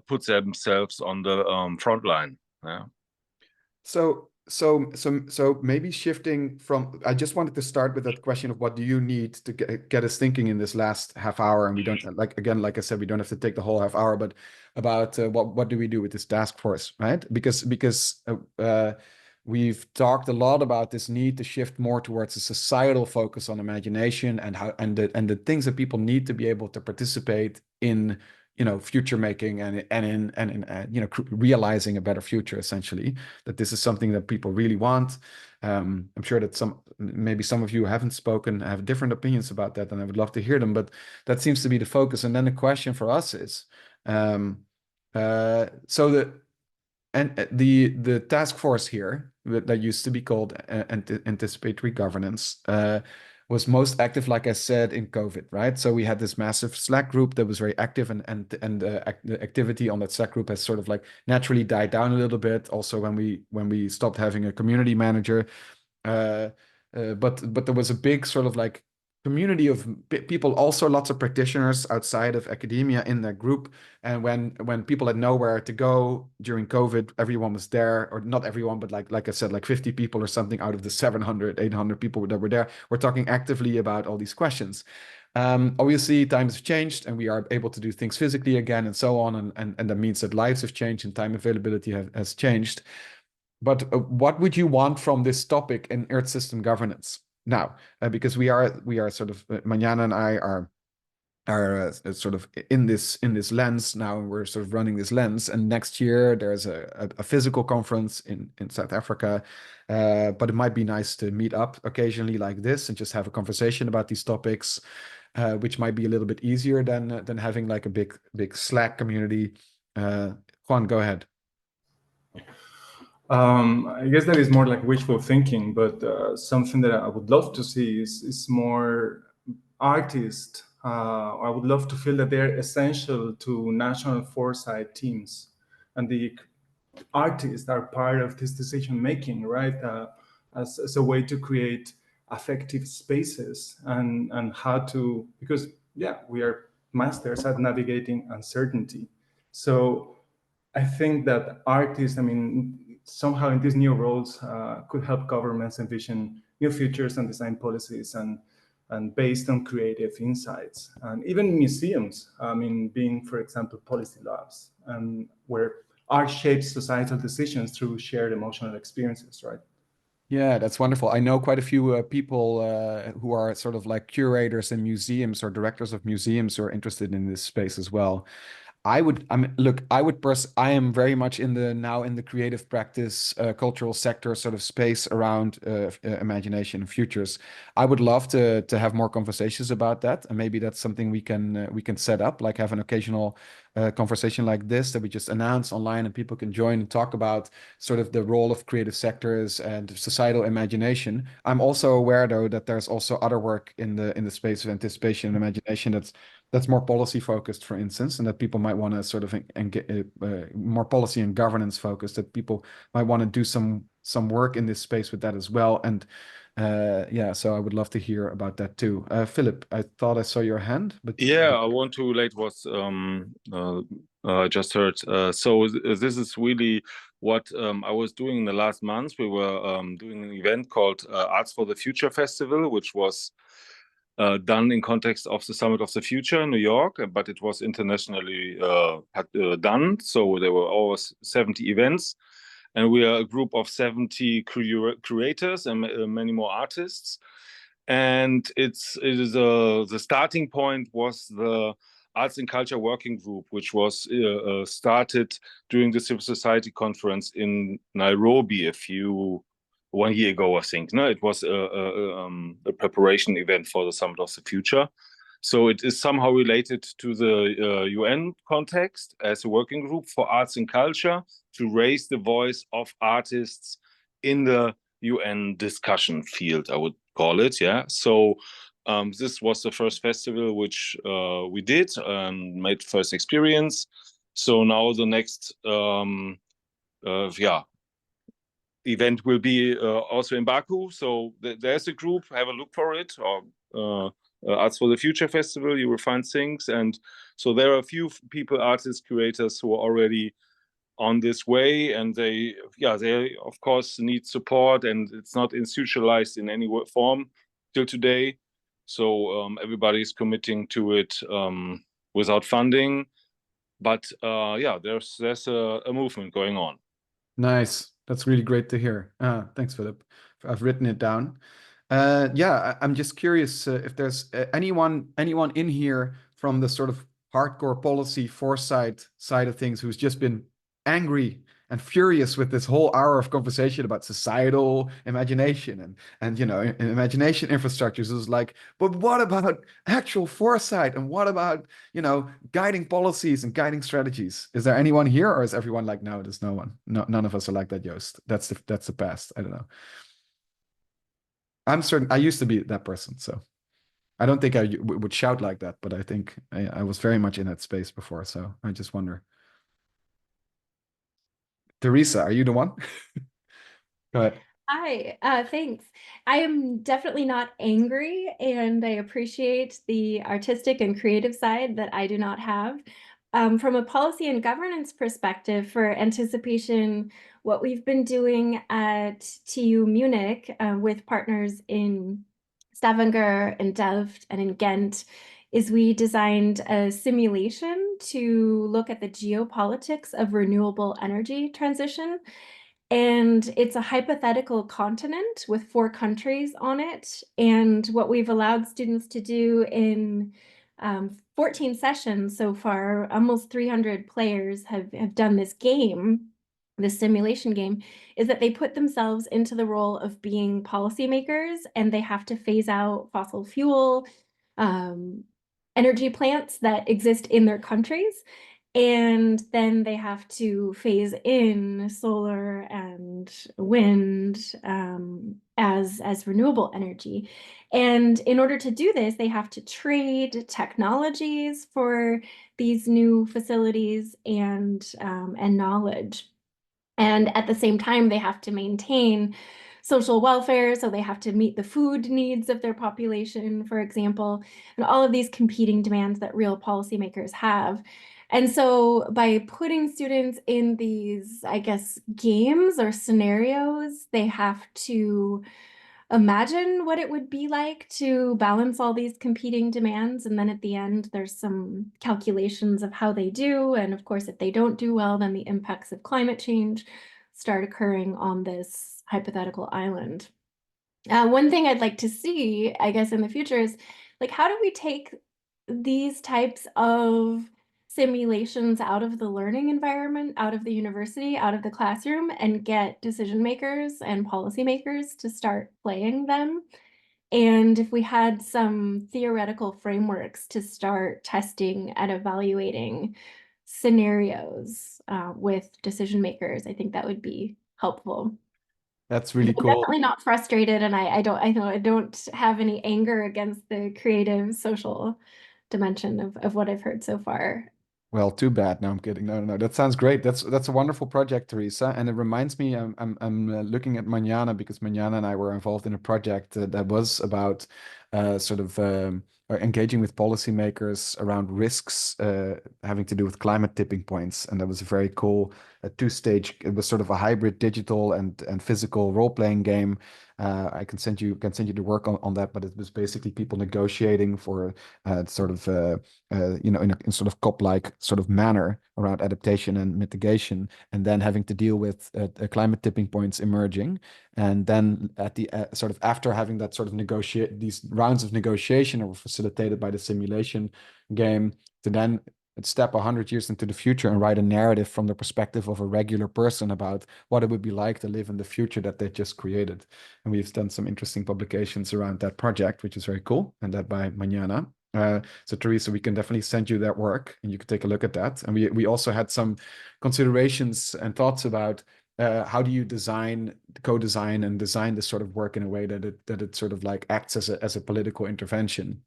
put themselves on the front line. Yeah. So maybe shifting from, I just wanted to start with that question of what do you need to get us thinking in this last half hour, and we don't, like, again, like I said, we don't have to take the whole half hour, but about what do we do with this task force, right? Because we've talked a lot about this need to shift more towards a societal focus on imagination and how and the things that people need to be able to participate in, you know, future making and in you know, realizing a better future, essentially, that this is something that people really want. I'm sure that maybe some of you haven't spoken, have different opinions about that, and I would love to hear them, but that seems to be the focus. And then the question for us is, the task force here that used to be called Anticipatory Governance was most active, like I said, in COVID, right? So we had this massive Slack group that was very active, and the activity on that Slack group has sort of like naturally died down a little bit. Also, when we stopped having a community manager, but there was a big sort of like community of people, also lots of practitioners outside of academia in that group. And when people had nowhere to go during COVID, everyone was there, or not everyone, but like I said, like 50 people or something out of the 700, 800 people that were there were talking actively about all these questions. Obviously, times have changed, and we are able to do things physically again, and so on, and that means that lives have changed and time availability has changed. But what would you want from this topic in Earth System Governance now? Because we are sort of, Mañana and I are sort of in this lens now, and we're sort of running this lens. And next year there's a physical conference in South Africa, but it might be nice to meet up occasionally like this and just have a conversation about these topics, which might be a little bit easier than having like a big Slack community. Juan, go ahead. I guess that is more like wishful thinking, but something that I would love to see is more artists. I would love to feel that they're essential to national foresight teams, and the artists are part of this decision making, right? As a way to create affective spaces and how to, because yeah, we are masters at navigating uncertainty. So I think that artists, I mean, somehow in these new roles could help governments envision new futures and design policies and based on creative insights. And even museums, I mean, being, for example, policy labs, and where art shapes societal decisions through shared emotional experiences, right? Yeah, that's wonderful. I know quite a few people who are sort of like curators in museums or directors of museums who are interested in this space as well. I am very much in the creative practice, cultural sector sort of space around imagination and futures. I would love to have more conversations about that, and maybe that's something we can set up, like have an occasional conversation like this that we just announce online, and people can join and talk about sort of the role of creative sectors and societal imagination. I'm also aware, though, that there's also other work in the space of anticipation and imagination that's more policy focused, for instance, and that people might want to sort of more policy and governance focused, that people might want to do some work in this space with that as well. And yeah, so I would love to hear about that too. Philip, I thought I saw your hand, but yeah, I want to relate what I just heard. So this is really what I was doing in the last months. We were doing an event called Arts for the Future Festival, which was done in context of the Summit of the Future in New York, but it was internationally done. So there were always 70 events, and we are a group of 70 curators and many more artists. And the starting point was the Arts and Culture Working Group, which was started during the Civil Society Conference in Nairobi 1 year ago, I think. No, it was a preparation event for the Summit of the Future. So it is somehow related to the UN context as a working group for arts and culture to raise the voice of artists in the UN discussion field, I would call it. Yeah. So this was the first festival which we did and made first experience. So now the next event will be also in Baku. So there's a group, have a look for it, or Arts for the Future Festival, you will find things. And so there are a few people, artists, curators who are already on this way, and they of course need support, and it's not institutionalized in any form till today. So everybody's committing to it without funding. But yeah, there's a movement going on. Nice. That's really great to hear. Thanks, Philip. I've written it down. Yeah, I'm just curious if there's anyone in here from the sort of hardcore policy foresight side of things who's just been angry and furious with this whole hour of conversation about societal imagination and imagination infrastructures. It was like, but what about actual foresight, and what about guiding policies and guiding strategies? Is there anyone here, or is everyone like, no, there's no one? No, none of us are like that, Joost. That's the past. I don't know. I'm certain I used to be that person, so I don't think I would shout like that, but I think I was very much in that space before, so I just wonder. Teresa, are you the one? Go ahead. Hi, thanks. I am definitely not angry, and I appreciate the artistic and creative side that I do not have. From a policy and governance perspective for anticipation, what we've been doing at TU Munich with partners in Stavanger and Delft and in Ghent is we designed a simulation to look at the geopolitics of renewable energy transition. And it's a hypothetical continent with 4 countries on it. And what we've allowed students to do in 14 sessions so far, almost 300 players have done this game, this simulation game, is that they put themselves into the role of being policymakers, and they have to phase out fossil fuel energy plants that exist in their countries. And then they have to phase in solar and wind as renewable energy. And in order to do this, they have to trade technologies for these new facilities and knowledge. And at the same time, they have to maintain social welfare, so they have to meet the food needs of their population, for example, and all of these competing demands that real policymakers have. And so by putting students in these, I guess, games or scenarios, they have to imagine what it would be like to balance all these competing demands. And then at the end, there's some calculations of how they do. And of course, if they don't do well, then the impacts of climate change start occurring on this hypothetical island. One thing I'd like to see, I guess, in the future is, like, how do we take these types of simulations out of the learning environment, out of the university, out of the classroom, and get decision makers and policymakers to start playing them. And if we had some theoretical frameworks to start testing and evaluating scenarios with decision makers, I think that would be helpful. That's really I'm cool. definitely not frustrated, and I don't have any anger against the creative social dimension of what I've heard so far. Well, too bad. No, I'm kidding. No. That sounds great. That's a wonderful project, Teresa. And it reminds me, I'm looking at Mañana because Mañana and I were involved in a project that was about sort of engaging with policymakers around risks having to do with climate tipping points. And that was a very cool two-stage. It was sort of a hybrid digital and physical role-playing game. I can send you the work on that, but it was basically people negotiating for sort of you know, in sort of COP-like sort of manner around adaptation and mitigation, and then having to deal with climate tipping points emerging, and then at the sort of after having that sort of these rounds of negotiation that were facilitated by the simulation game, to then step 100 years into the future and write a narrative from the perspective of a regular person about what it would be like to live in the future that they just created. And we've done some interesting publications around that project, which is very cool, and that by Mañana. So Teresa, we can definitely send you that work and you can take a look at that. And we also had some considerations and thoughts about how do you co-design and design this sort of work in a way that it sort of like acts as a political intervention.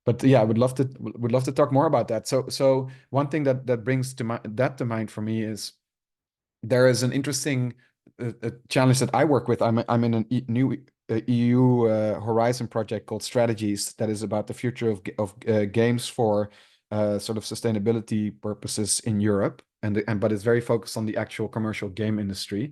But yeah, I would love to talk more about that. So one thing that brings to mind for me is there is an interesting challenge that I work with. I'm in a new EU Horizon project called Strategies that is about the future of games for sort of sustainability purposes in Europe, but it's very focused on the actual commercial game industry.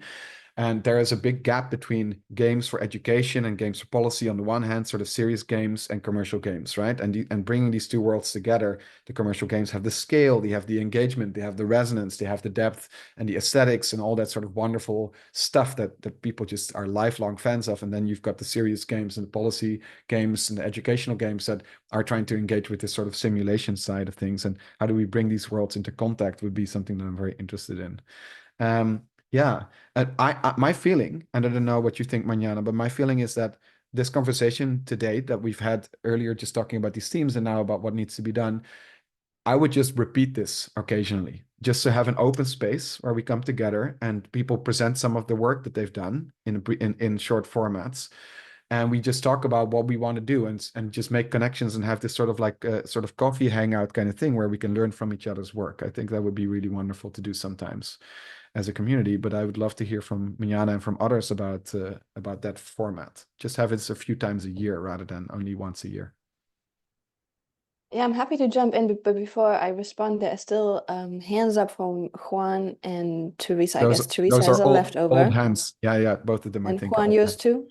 And there is a big gap between games for education and games for policy on the one hand, sort of serious games and commercial games, right? And bringing these two worlds together, the commercial games have the scale, they have the engagement, they have the resonance, they have the depth and the aesthetics and all that sort of wonderful stuff that people just are lifelong fans of. And then you've got the serious games and the policy games and the educational games that are trying to engage with this sort of simulation side of things. And how do we bring these worlds into contact would be something that I'm very interested in. Yeah, my feeling, and I don't know what you think, Mañana, but my feeling is that this conversation today that we've had earlier, just talking about these themes and now about what needs to be done, I would just repeat this occasionally, just to have an open space where we come together and people present some of the work that they've done in short formats. And we just talk about what we want to do and just make connections and have this sort of like sort of coffee hangout kind of thing where we can learn from each other's work. I think that would be really wonderful to do sometimes as a community, but I would love to hear from Mañana and from others about that format. Just have it a few times a year rather than only once a year. Yeah, I'm happy to jump in, but before I respond, there are still hands up from Juan and Teresa. I guess Teresa has a leftover. Old hands. Yeah, both of them. And I think. Juan, yours too.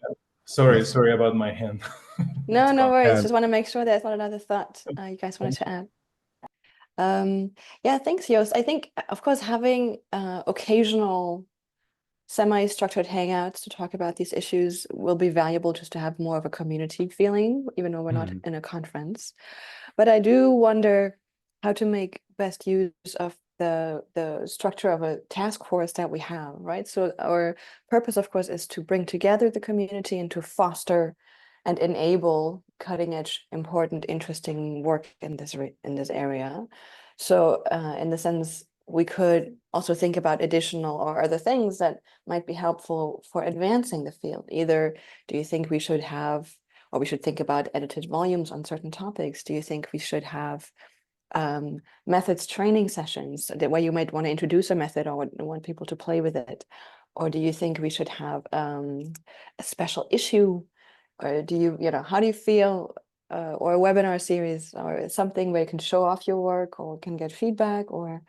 Sorry about my hand. No worries. Just want to make sure there's not another thought you guys wanted to add. Yeah, thanks, Joost. I think, of course, having occasional semi-structured hangouts to talk about these issues will be valuable just to have more of a community feeling, even though we're not in a conference. But I do wonder how to make best use of the structure of a task force that we have, right? So our purpose, of course, is to bring together the community and to foster and enable cutting edge, important, interesting work in this area. So in the sense, we could also think about additional or other things that might be helpful for advancing the field. Either do you think we should have, or we should think about edited volumes on certain topics? Do you think we should have methods training sessions where you might want to introduce a method or want people to play with it? Or do you think we should have a special issue? Or do you how do you feel, or a webinar series or something where you can show off your work or can get feedback, or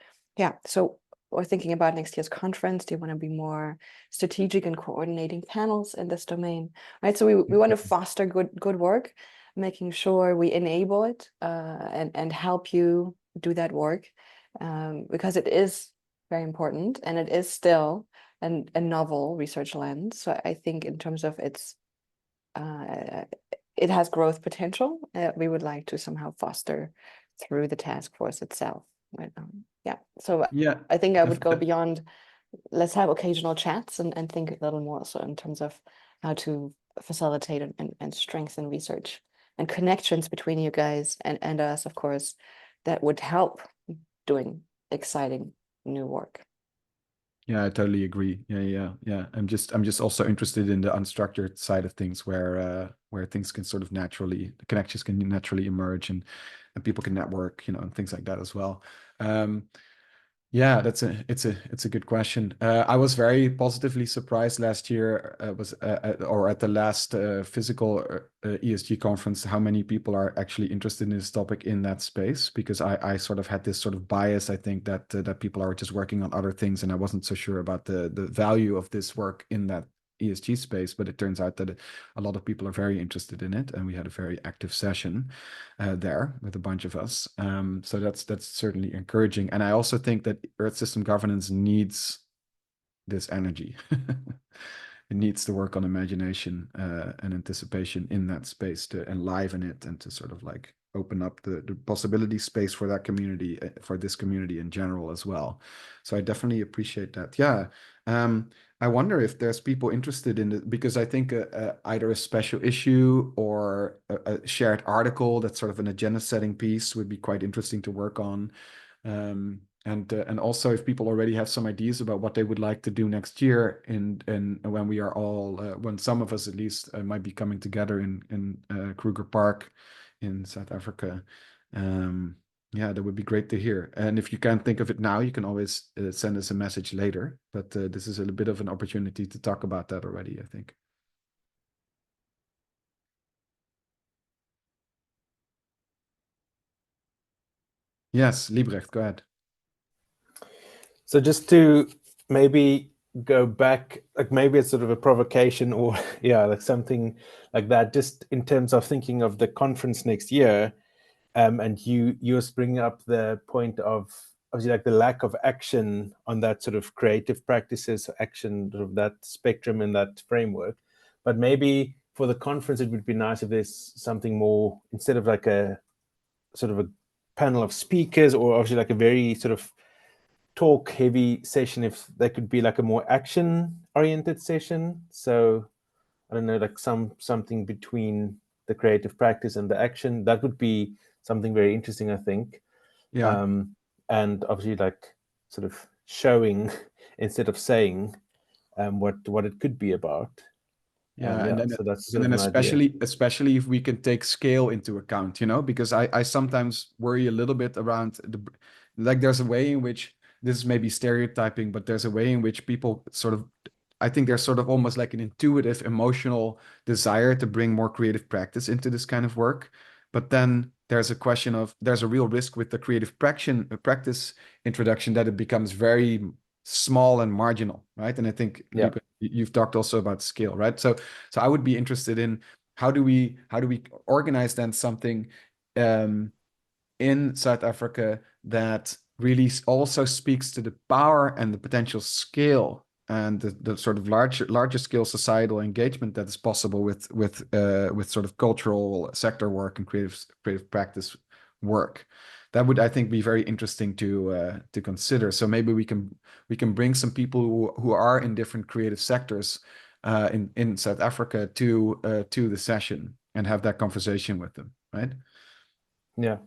so we're thinking about next year's conference. Do you want to be more strategic in coordinating panels in this domain, right? So we want to foster good work, making sure we enable it and help you do that work, because it is very important and it is still a novel research lens. So I think in terms of its it has growth potential. We would like to somehow foster through the task force itself. Right? Yeah. So Yeah, I think I would go beyond. Let's have occasional chats and think a little more so in terms of how to facilitate and strengthen research and connections between you guys and us, of course, that would help doing exciting new work. Yeah, I totally agree. Yeah. I'm just also interested in the unstructured side of things where things can sort of naturally, the connections can naturally emerge and people can network, and things like that as well. Yeah, it's a good question. I was very positively surprised last year, or at the last physical ESG conference, how many people are actually interested in this topic in that space. Because I sort of had this sort of bias, I think that people are just working on other things, and I wasn't so sure about the value of this work in that ESG space. But it turns out that a lot of people are very interested in it, and we had a very active session there with a bunch of us. So that's certainly encouraging. And I also think that Earth System Governance needs this energy. It needs to work on imagination and anticipation in that space to enliven it and to sort of like open up the possibility space for that community, for this community in general as well. So I definitely appreciate that. Yeah. I wonder if there's people interested in it, because I think either a special issue or a shared article that's sort of an agenda setting piece would be quite interesting to work on. And also if people already have some ideas about what they would like to do next year, and when we are all, when some of us at least might be coming together in Kruger Park in South Africa. Yeah, that would be great to hear. And if you can't think of it now, you can always send us a message later. But this is a bit of an opportunity to talk about that already, I think. Yes, Liebrecht, go ahead. So just to maybe go back, like maybe it's sort of a provocation or yeah, like something like that, just in terms of thinking of the conference next year. And you're bringing up the point of obviously like the lack of action on that sort of creative practices, action sort of that spectrum and that framework. But maybe for the conference, it would be nice if there's something more, instead of like a sort of a panel of speakers or obviously like a very sort of talk heavy session, if there could be like a more action oriented session. So I don't know, like something between the creative practice and the action, that would be something very interesting, I think. Yeah. And obviously like sort of showing instead of saying what it could be about. Yeah, and then, so that's and then especially if we can take scale into account, because I sometimes worry a little bit around like there's a way in which, this is maybe stereotyping, but there's a way in which people sort of, I think there's sort of almost like an intuitive emotional desire to bring more creative practice into this kind of work. But then there's a question of, there's a real risk with the creative practice introduction that it becomes very small and marginal, right? And I think you've talked also about scale, right? So I would be interested in how do we organize then something in South Africa that really also speaks to the power and the potential scale and the sort of larger scale societal engagement that is possible with sort of cultural sector work and creative practice work. That would, I think, be very interesting to consider. So maybe we can bring some people who are in different creative sectors in South Africa to the session and have that conversation with them, right? Yeah.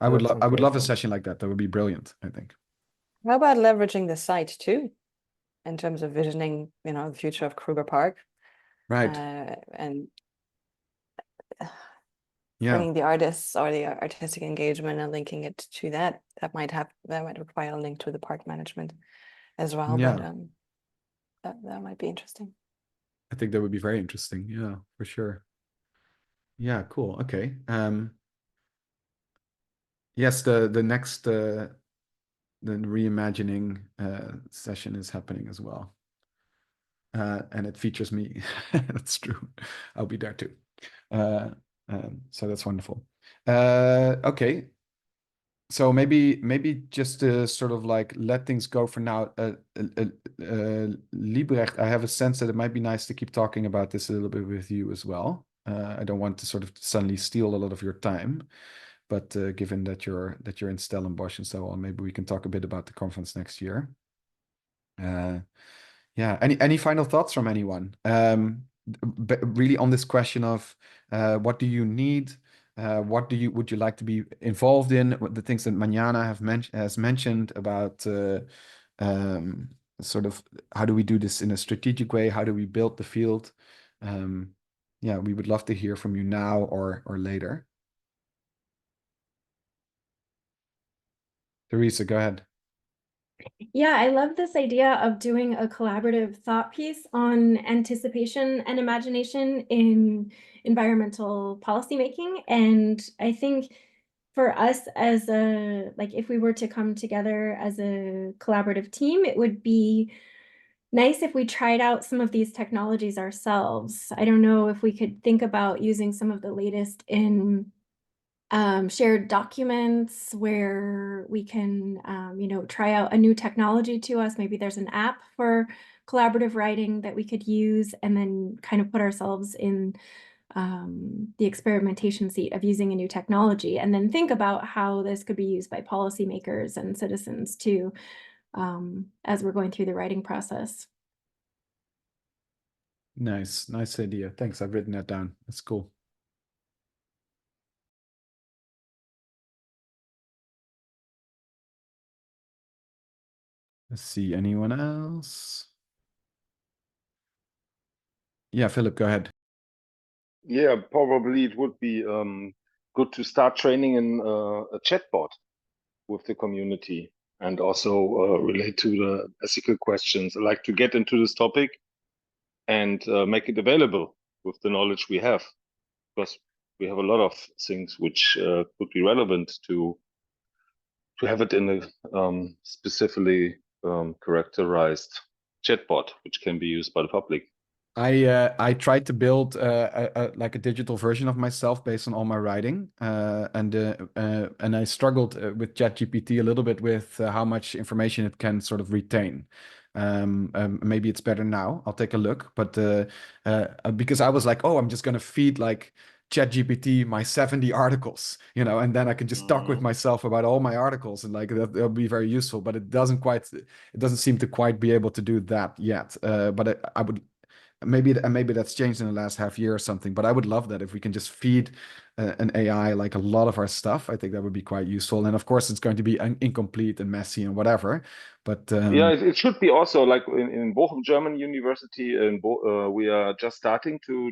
I would love a session like that. That would be brilliant, I think. How about leveraging the site too, in terms of visioning, the future of Kruger Park, right? And bringing the artists or the artistic engagement and linking it to that might require a link to the park management as well. Yeah. But that might be interesting. I think that would be very interesting. Yeah, for sure. Yeah, cool. Okay. Yes, the next the reimagining session is happening as well. And it features me. That's true. I'll be there too. So that's wonderful. Okay. So maybe just to sort of like let things go for now. Liebrecht, I have a sense that it might be nice to keep talking about this a little bit with you as well. I don't want to sort of suddenly steal a lot of your time. but given that you're in Stellenbosch and so on, maybe we can talk a bit about the conference next year. Yeah, any final thoughts from anyone? Really on this question of what do you need? What would you like to be involved in? The things that Manjana has mentioned about sort of how do we do this in a strategic way? How do we build the field? Yeah, we would love to hear from you now or later. Teresa, go ahead. Yeah, I love this idea of doing a collaborative thought piece on anticipation and imagination in environmental policymaking. And I think for us as like if we were to come together as a collaborative team, it would be nice if we tried out some of these technologies ourselves. I don't know if we could think about using some of the latest in shared documents where we can, try out a new technology to us. Maybe there's an app for collaborative writing that we could use, and then kind of put ourselves in the experimentation seat of using a new technology, and then think about how this could be used by policymakers and citizens too, as we're going through the writing process. Nice idea. Thanks. I've written that down. That's cool. Let's see, anyone else? Yeah, Philip, go ahead. Yeah, probably it would be good to start training in a chatbot with the community, and also relate to the ethical questions. I like to get into this topic and make it available with the knowledge we have, because we have a lot of things which could be relevant to have it in a specifically characterized chatbot, which can be used by the public. I tried to build like a digital version of myself based on all my writing, and I struggled with ChatGPT a little bit with how much information it can sort of retain. Maybe it's better now. I'll take a look, but because I was like, oh, I'm just gonna feed like ChatGPT my 70 articles, and then I can just talk with myself about all my articles, and like that'll be very useful. But it doesn't seem to quite be able to do that yet. But I would. Maybe that's changed in the last half year or something, but I would love that if we can just feed an AI like a lot of our stuff. I think that would be quite useful. And of course, it's going to be incomplete and messy and whatever. But yeah, it should be also like in Bochum German University. We are just starting to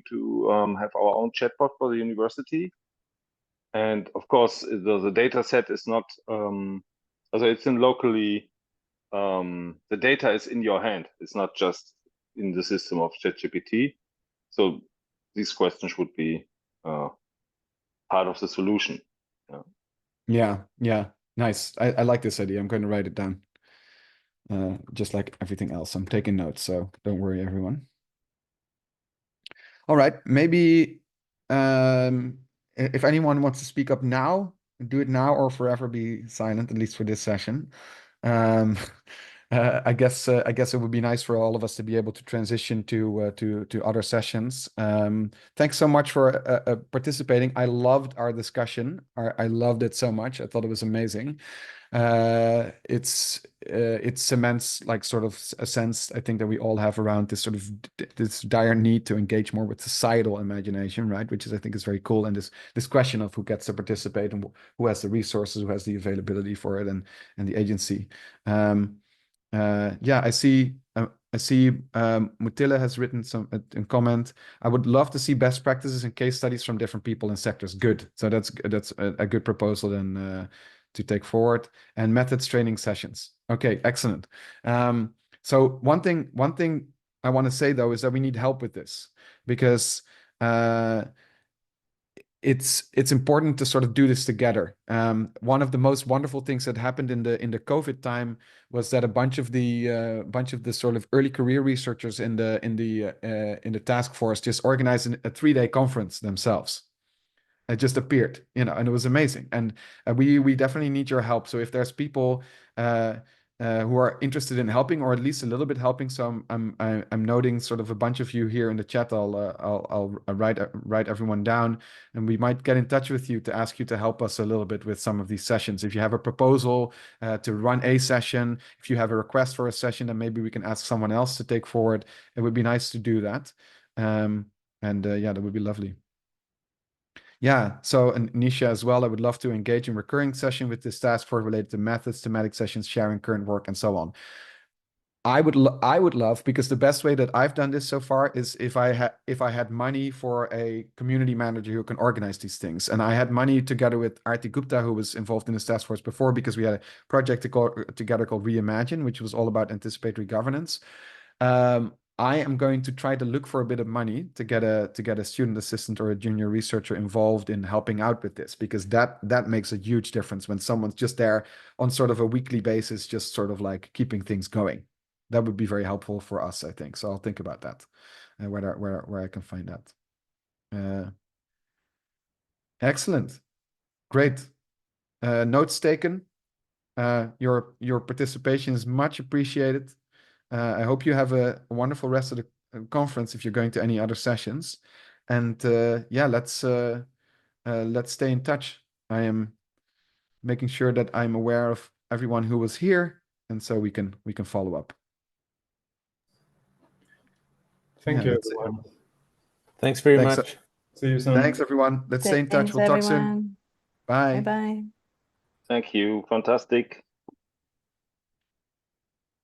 have our own chatbot for the university, and of course the data set is not also it's in locally. The data is in your hand. It's not just in the system of ChatGPT. So these questions would be part of the solution. Yeah. Nice. I like this idea. I'm going to write it down. Just like everything else, I'm taking notes, so don't worry, everyone. All right, maybe if anyone wants to speak up now, do it now or forever be silent, at least for this session. I guess it would be nice for all of us to be able to transition to other sessions. Thanks so much for participating. I loved our discussion. I loved it so much. I thought it was amazing. It cements like sort of a sense I think that we all have around this sort of this dire need to engage more with societal imagination, right? Which is I think is very cool. And this question of who gets to participate and who has the resources, who has the availability for it, and the agency. Yeah, I see Mutilla has written some in comment. I would love to see best practices and case studies from different people and sectors. Good. So that's a good proposal then to take forward. And methods training sessions. Okay, excellent. So one thing I want to say though is that we need help with this, because it's important to sort of do this together. One of the most wonderful things that happened in the COVID time was that a bunch of the sort of early career researchers in the task force just organized a 3-day conference themselves. It just appeared, and it was amazing. And we definitely need your help. So if there's people who are interested in helping, or at least a little bit helping. So I'm noting sort of a bunch of you here in the chat. I'll write everyone down, and we might get in touch with you to ask you to help us a little bit with some of these sessions. If you have a proposal to run a session, if you have a request for a session, then maybe we can ask someone else to take forward. It would be nice to do that. Yeah, that would be lovely. Yeah, so and Nisha as well, I would love to engage in recurring session with this task force related to methods, thematic sessions, sharing current work, and so on. I would love, because the best way that I've done this so far is if I had money for a community manager who can organize these things. And I had money together with Arti Gupta, who was involved in this task force before, because we had a project together called Reimagine, which was all about anticipatory governance. I am going to try to look for a bit of money to get a student assistant or a junior researcher involved in helping out with this, because that makes a huge difference when someone's just there on sort of a weekly basis, just sort of like keeping things going. That would be very helpful for us, I think. So I'll think about that, where I can find that. Excellent, great. Notes taken. Your participation is much appreciated. I hope you have a wonderful rest of the conference if you're going to any other sessions. And yeah, let's stay in touch. I am making sure that I'm aware of everyone who was here, and so we can follow up. Thank you, everyone. Thanks very much. See you soon. Thanks, everyone. Let's stay in touch. We'll talk soon. Bye. Bye-bye. Thank you. Fantastic.